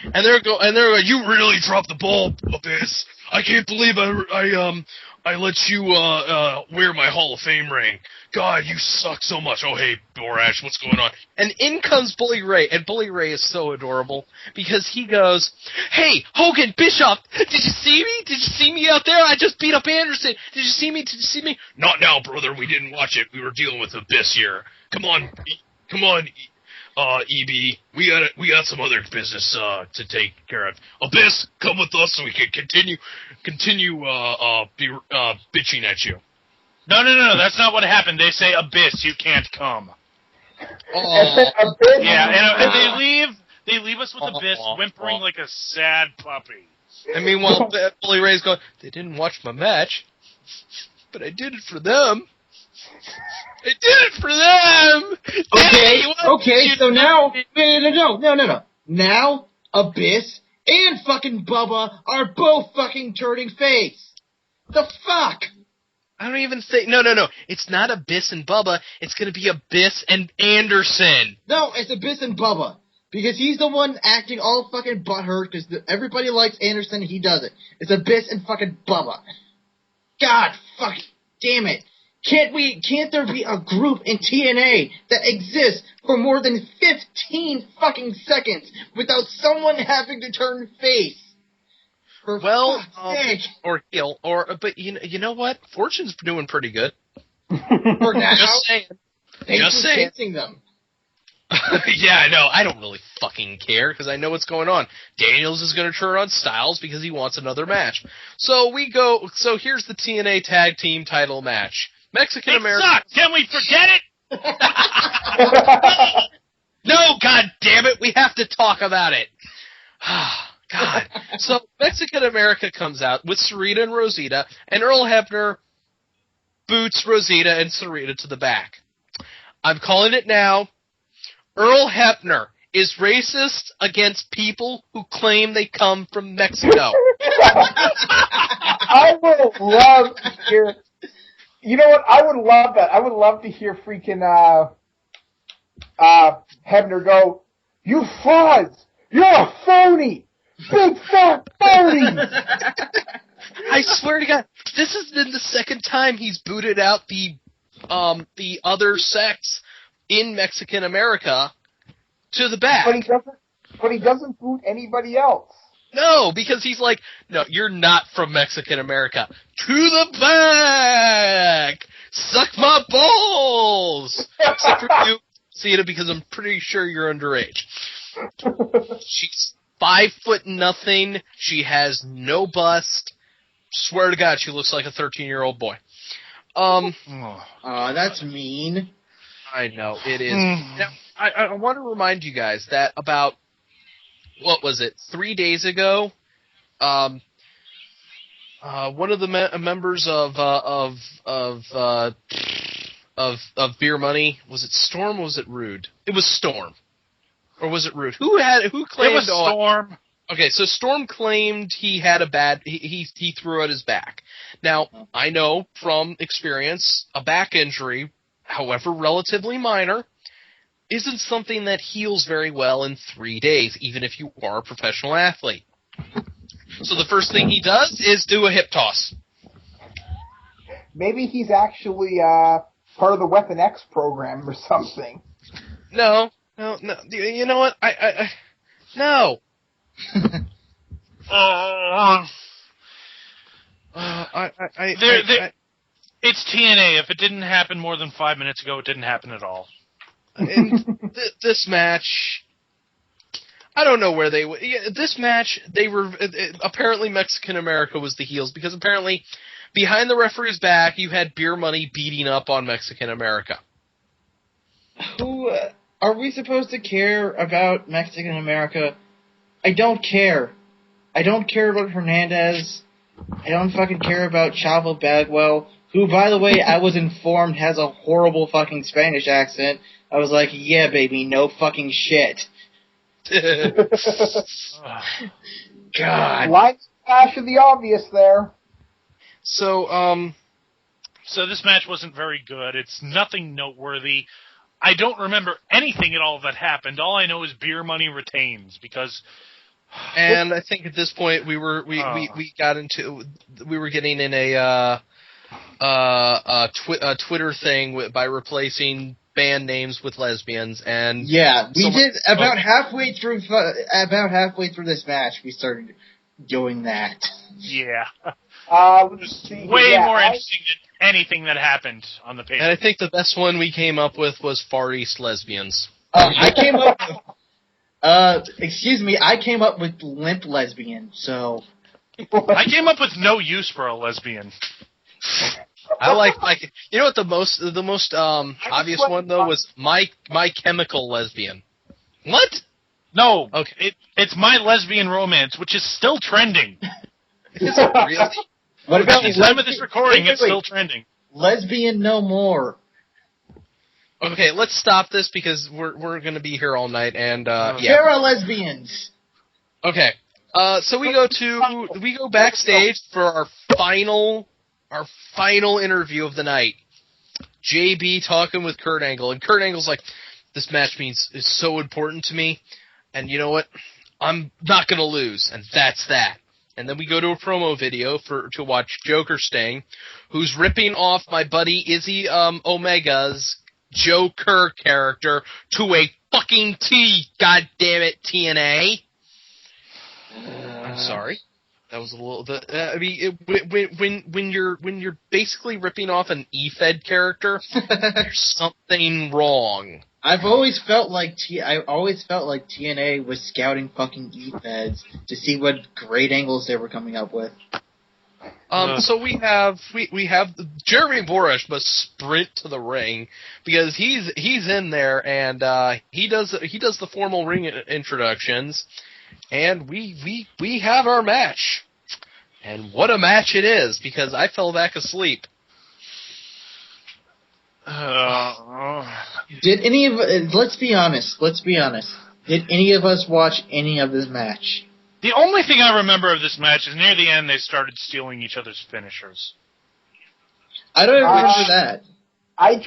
and they're going, you really dropped the ball, Abyss. I can't believe I let you wear my Hall of Fame ring. God, you suck so much. Oh, hey, Borash, what's going on? And in comes Bully Ray, and Bully Ray is so adorable because he goes, "Hey, Hogan, Bischoff, did you see me? Did you see me out there? I just beat up Anderson. Did you see me? Did you see me?" "Not now, brother. We didn't watch it. We were dealing with Abyss here. Come on, EB. We got some other business to take care of. Abyss, come with us so we can continue bitching at you." No, that's not what happened. They say, Abyss, you can't come. Abyss. Yeah, and they leave us with Abyss whimpering like a sad puppy. And meanwhile, Bully Ray's going, "They didn't watch my match, but I did it for them. I did it for them!" Okay, so now... No. Now, Abyss and fucking Bubba are both fucking turning face. The fuck? I don't even say... No. It's not Abyss and Bubba. It's going to be Abyss and Anderson. No, it's Abyss and Bubba. Because he's the one acting all fucking butthurt because everybody likes Anderson and he does it. It's Abyss and fucking Bubba. God fucking damn it. Can't there be a group in TNA that exists for more than 15 fucking seconds without someone having to turn face? For fuck's sake. Or heel, but you know what? Fortune's doing pretty good. For now, Just saying. Thanks for chasing them. Yeah, I know. I don't really fucking care because I know what's going on. Daniels is going to turn on Styles because he wants another match. So here's the TNA Tag Team title match. Mexican American. Suck! Can we forget it? No, god damn it, we have to talk about it. God. So Mexican America comes out with Sarita and Rosita, and Earl Hebner boots Rosita and Sarita to the back. I'm calling it now. Earl Hebner is racist against people who claim they come from Mexico. I would love to hear... You know what? I would love that. I would love to hear freaking Hebner go, "You frauds! You're a phony! Big fat phony!" I swear to God, this has been the second time he's booted out the other sex in Mexican America to the back. But he doesn't boot anybody else. No, because he's like, "No, you're not from Mexican America. To the back! Suck my balls!" Except for you, Cena, because I'm pretty sure you're underage. She's 5'0". She has no bust. Swear to God, she looks like a 13-year-old boy. That's mean. I know, it is. Now, I want to remind you guys that about... what was it? 3 days ago, one of the members of Beer Money, was it Storm or was it Rude? It was Storm, or was it Rude? Who claimed? It was Storm. Okay, so Storm claimed he had he threw out his back. Now I know from experience a back injury, however relatively minor, isn't something that heals very well in 3 days, even if you are a professional athlete. So the first thing he does is do a hip toss. Maybe he's actually part of the Weapon X program or something. No. You know what? No. It's TNA. If it didn't happen more than 5 minutes ago, it didn't happen at all. And this match, I don't know where they... This match, they were... Apparently Mexican America was the heels, because apparently behind the referee's back, you had Beer Money beating up on Mexican America. Who... are we supposed to care about Mexican America? I don't care. I don't care about Hernandez. I don't fucking care about Chavo Bagwell, who, by the way, I was informed has a horrible fucking Spanish accent. I was like, yeah, baby, no fucking shit. God. Line flash of the obvious there. So this match wasn't very good. It's nothing noteworthy. I don't remember anything at all that happened. All I know is Beer Money retains, because And I think at this point we were getting in a Twitter thing by replacing band names with lesbians, and yeah, we did about halfway through this match. We started doing that. Yeah. Let's see. Way more interesting than anything that happened on the page. And I think the best one we came up with was Far East lesbians. I came up. Excuse me. I came up with limp lesbian. So I came up with no use for a lesbian. I like you know what the most obvious one though was my chemical lesbian. What? No, okay, it's My Lesbian Romance, which is still trending. Is it really? What about at the time of this recording? It's still trending. Lesbian no more. Okay, let's stop this because we're going to be here all night and yeah. Para lesbians. Okay, so we go backstage for our final interview of the night. JB talking with Kurt Angle, and Kurt Angle's like, "This match is so important to me, and you know what? I'm not going to lose, and that's that." And then we go to a promo video to watch Joker Sting, who's ripping off my buddy Izzy Omega's Joe Kerr character to a fucking T. God damn it, TNA. I'm sorry. That was a little. I mean, when you're basically ripping off an E-Fed character, there's something wrong. I've always felt like TNA was scouting fucking E-Feds to see what great angles they were coming up with. So we have Jeremy Borash must sprint to the ring because he's in there and he does the formal ring introductions, and we have our match, and what a match it is because I fell back asleep. Did any of let's be honest. Did any of us watch any of this match? The only thing I remember of this match is near the end they started stealing each other's finishers. I don't remember that. I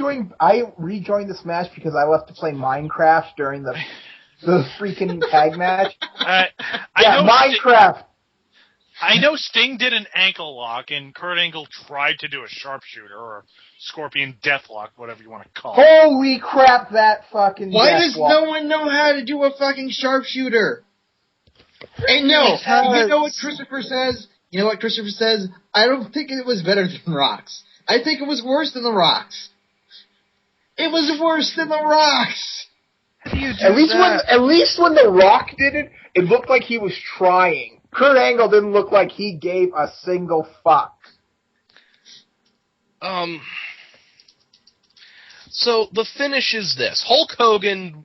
rejoined this match because I left to play Minecraft during the freaking tag match. Minecraft. I know Sting did an ankle lock, and Kurt Angle tried to do a sharpshooter, or Scorpion Deathlock, whatever you want to call it. Holy crap, that fucking Why does no one know how to do a fucking sharpshooter? And no, you know what Christopher says? I don't think it was better than Rocks. I think it was worse than the Rocks. It was worse than the Rocks! At least when The Rock did it, it looked like he was trying. Kurt Angle didn't look like he gave a single fuck. So the finish is this. Hulk Hogan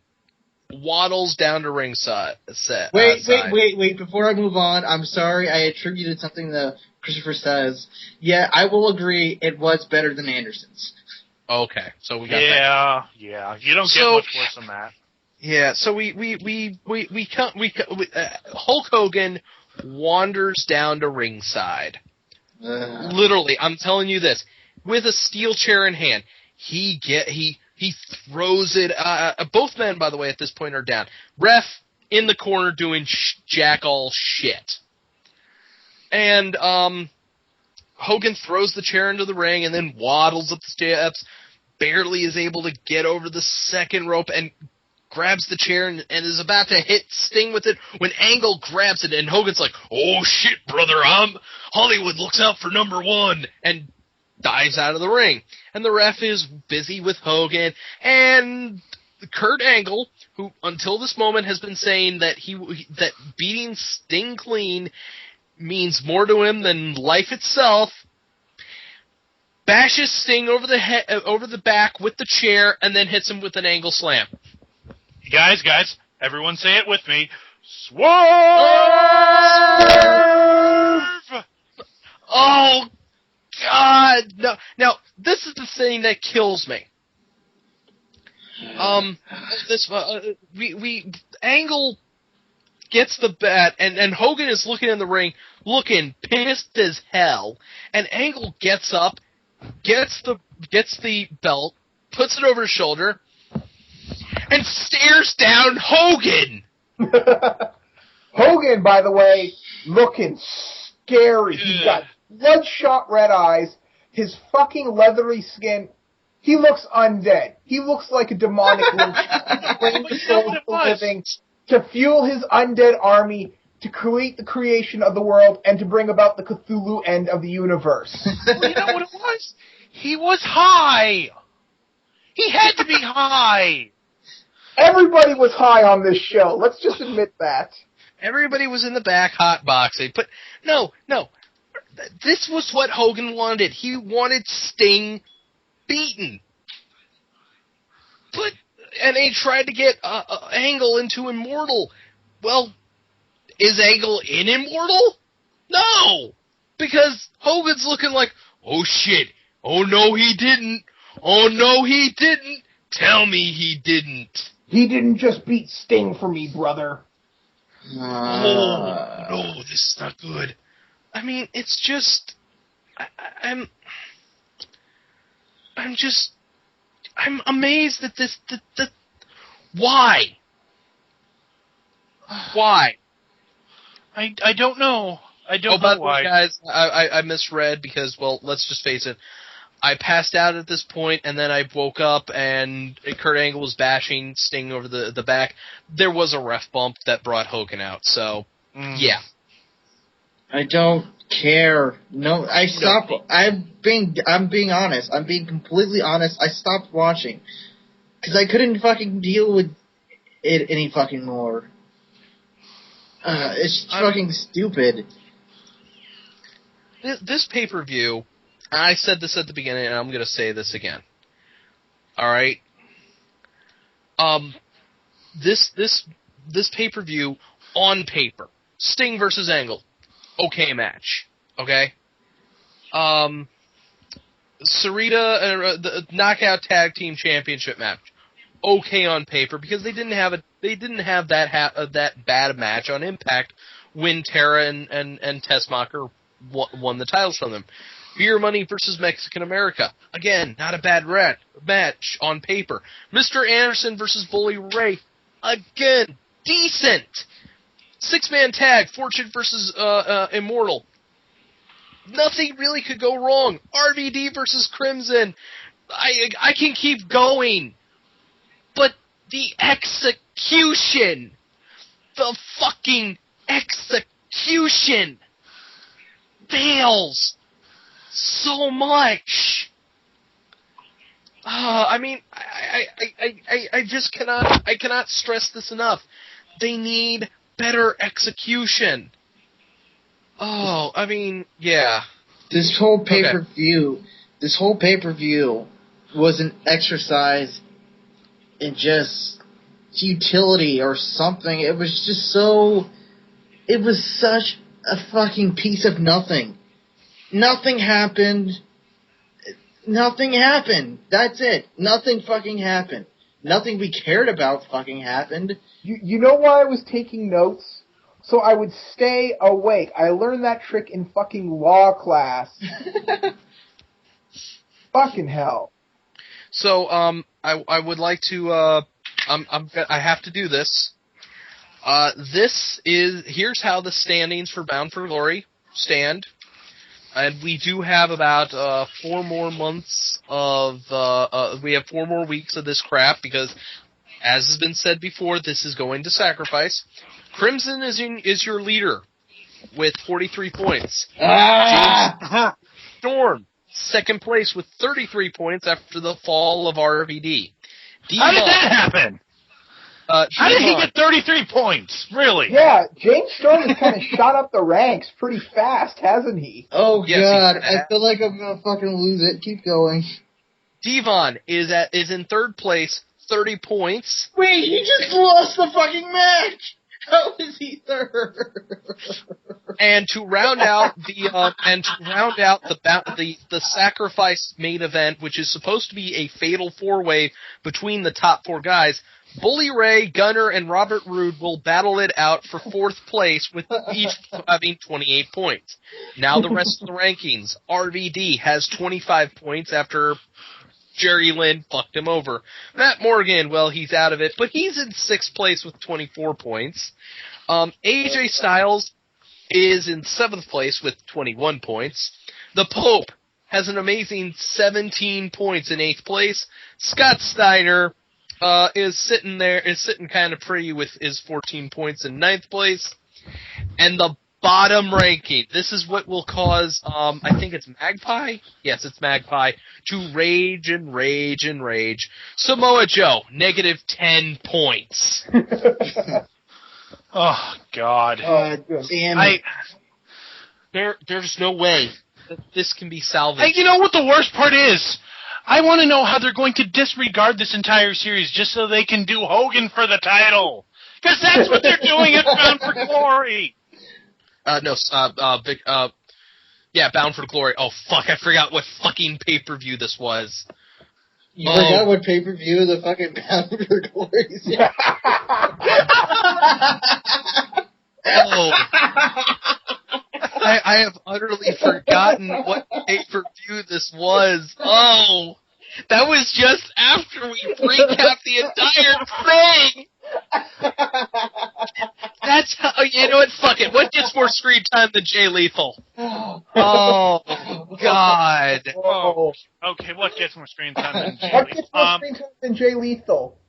waddles down to ringside. Wait. Before I move on, I'm sorry I attributed something that Christopher says. Yeah, I will agree it was better than Anderson's. Okay, so we got that. Yeah. You don't get much worse than that. Yeah, so Hulk Hogan wanders down to ringside. Literally, I'm telling you this, with a steel chair in hand. He throws it. Both men, by the way, at this point are down. Ref in the corner doing jack all shit. And Hogan throws the chair into the ring and then waddles up the steps. Barely is able to get over the second rope and grabs the chair and is about to hit Sting with it when Angle grabs it and Hogan's like, "Oh shit, brother! Hollywood looks out for number one," and dives out of the ring. And the ref is busy with Hogan, and Kurt Angle, who until this moment has been saying that that beating Sting clean means more to him than life itself, bashes Sting over the back with the chair, and then hits him with an angle slam. Guys, everyone say it with me. Swerve! Oh, God, no. Now, this is the thing that kills me. Angle gets the bat, and Hogan is looking in the ring, looking pissed as hell, and Angle gets up, gets the belt, puts it over his shoulder, and stares down Hogan! Hogan, by the way, looking scary. He's got bloodshot red eyes, his fucking leathery skin. He looks undead. He looks like a demonic lynch trained the souls of the living to fuel his undead army, to create the creation of the world, and to bring about the Cthulhu end of the universe. Well, you know what it was? He was high. He had to be high. Everybody was high on this show. Let's just admit that. Everybody was in the back hotboxing. But no. This was what Hogan wanted. He wanted Sting beaten. And they tried to get Angle into Immortal. Well, is Angle in Immortal? No! Because Hogan's looking like, oh shit, oh no he didn't, oh no he didn't, tell me he didn't. He didn't just beat Sting for me, brother. Oh, no, this is not good. I mean, it's just, I'm amazed at this, why? Why? I don't know. I don't know why. Guys, I misread because, well, let's just face it. I passed out at this point, and then I woke up, and Kurt Angle was bashing Sting over the back. There was a ref bump that brought Hogan out, so, yeah. I don't care. No, I stopped. I'm being honest. I'm being completely honest. I stopped watching. Because I couldn't fucking deal with it any fucking more. It's fucking stupid. This pay-per-view, I said this at the beginning, and I'm going to say this again. Alright? This pay-per-view, on paper, Sting versus Angle, okay match. Okay? Sarita, the Knockout Tag Team Championship match, okay on paper, because they didn't have that bad a match on Impact when Tara and Tessmacher won the titles from them. Beer Money versus Mexican America, again, not a bad match on paper. Mr. Anderson versus Bully Ray, again, decent. 6-man tag, Fortune versus Immortal. Nothing really could go wrong. RVD versus Crimson. I can keep going. But the execution. The fucking execution fails so much. I mean, I just cannot stress this enough. They need better execution. Oh, I mean, yeah. This whole pay-per-view was an exercise in just futility or something. It was such a fucking piece of nothing. Nothing happened. That's it. Nothing fucking happened. Nothing we cared about fucking happened. You know why I was taking notes? So I would stay awake. I learned that trick in fucking law class. Fucking hell. So, I would like to, I have to do this. Here's how the standings for Bound for Glory stand. And we do have about 4 more months we have 4 more weeks of this crap because, as has been said before, this is going to Sacrifice. Crimson is your leader with 43 points. James Storm, second place with 33 points after the fall of RVD. How did that happen? How did he get 33 points? Really? Yeah, James Storm has kind of shot up the ranks pretty fast, hasn't he? Oh, yes, God. I feel like I'm going to fucking lose it. Keep going. Devon is in third place, 30 points. Wait, he just lost the fucking match! How is he third? And to round out the Sacrifice main event, which is supposed to be a fatal 4-way between the top 4 guys, Bully Ray, Gunner, and Robert Roode will battle it out for 4th place, with each having 28 points. Now the rest of the rankings. RVD has 25 points after Jerry Lynn fucked him over. Matt Morgan, well, he's out of it, but he's in 6th place with 24 points. AJ Styles is in 7th place with 21 points. The Pope has an amazing 17 points in 8th place. Scott Steiner is sitting kind of pretty with his 14 points in 9th place. And the bottom ranking, this is what will cause, I think it's Magpie? Yes, it's Magpie, to rage and rage and rage. Samoa Joe, negative 10 points. Oh, God. Damn it. There's no way that this can be salvaged. Hey, you know what the worst part is? I want to know how they're going to disregard this entire series just so they can do Hogan for the title. Because that's what they're doing at Bound for Glory. Bound for Glory. Oh, fuck, I forgot what fucking pay-per-view this was. You forgot what pay-per-view the fucking Bound for Glory is? Oh. I have utterly forgotten what pay-per-view this was. Oh. That was just after we recapped the entire thing. That's how, you know what, fuck it. What gets more screen time than Jay Lethal? Oh, God. Oh. Okay, what gets more screen time than Jay Lethal? What gets more screen time than Jay Lethal?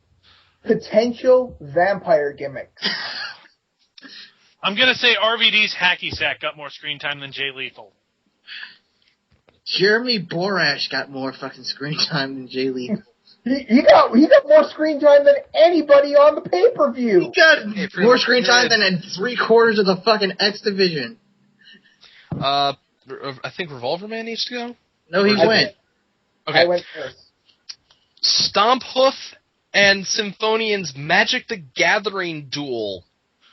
Potential vampire gimmicks. I'm going to say RVD's hacky sack got more screen time than Jay Lethal. Jeremy Borash got more fucking screen time than Jay Lethal. He got more screen time than anybody on the pay-per-view. He got more screen time than in 3/4 of the fucking X Division. I think Revolver Man needs to go? No, he went. Okay. I went first. Stomp Hoof and Symphonian's Magic the Gathering duel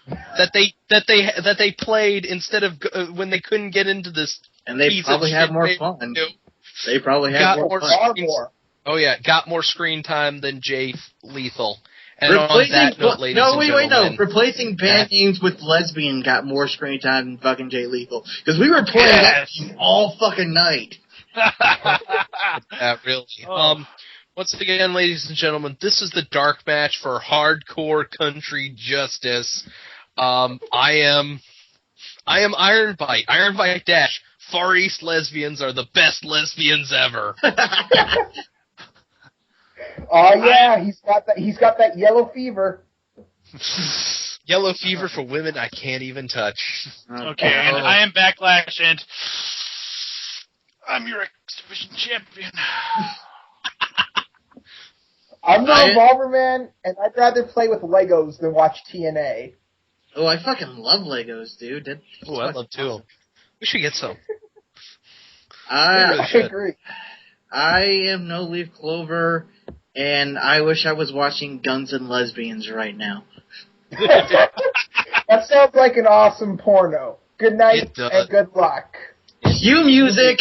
that they played instead of when they couldn't get into this. And they probably had more fun. They probably had more fun. Oh yeah, got more screen time than Jay Lethal. And on that note, ladies and gentlemen, replacing band names with lesbian got more screen time than fucking Jay Lethal. Because we were playing that game all fucking night. Yeah, really. Once again, ladies and gentlemen, this is the Dark Match for Hardcore Country Justice. I am Iron Bite. Iron Bite Dash. Far East lesbians are the best lesbians ever. Oh yeah, he's got that yellow fever. Yellow fever for women I can't even touch. Okay, and I am Backlash, and I'm your X Division champion. I'm the Revolver Man, and I'd rather play with Legos than watch TNA. Oh, I fucking love Legos, dude. Oh, I love too. We should get some. I agree. I am No Leaf Clover, and I wish I was watching Guns and Lesbians right now. That sounds like an awesome porno. Good night and good luck. Cue music!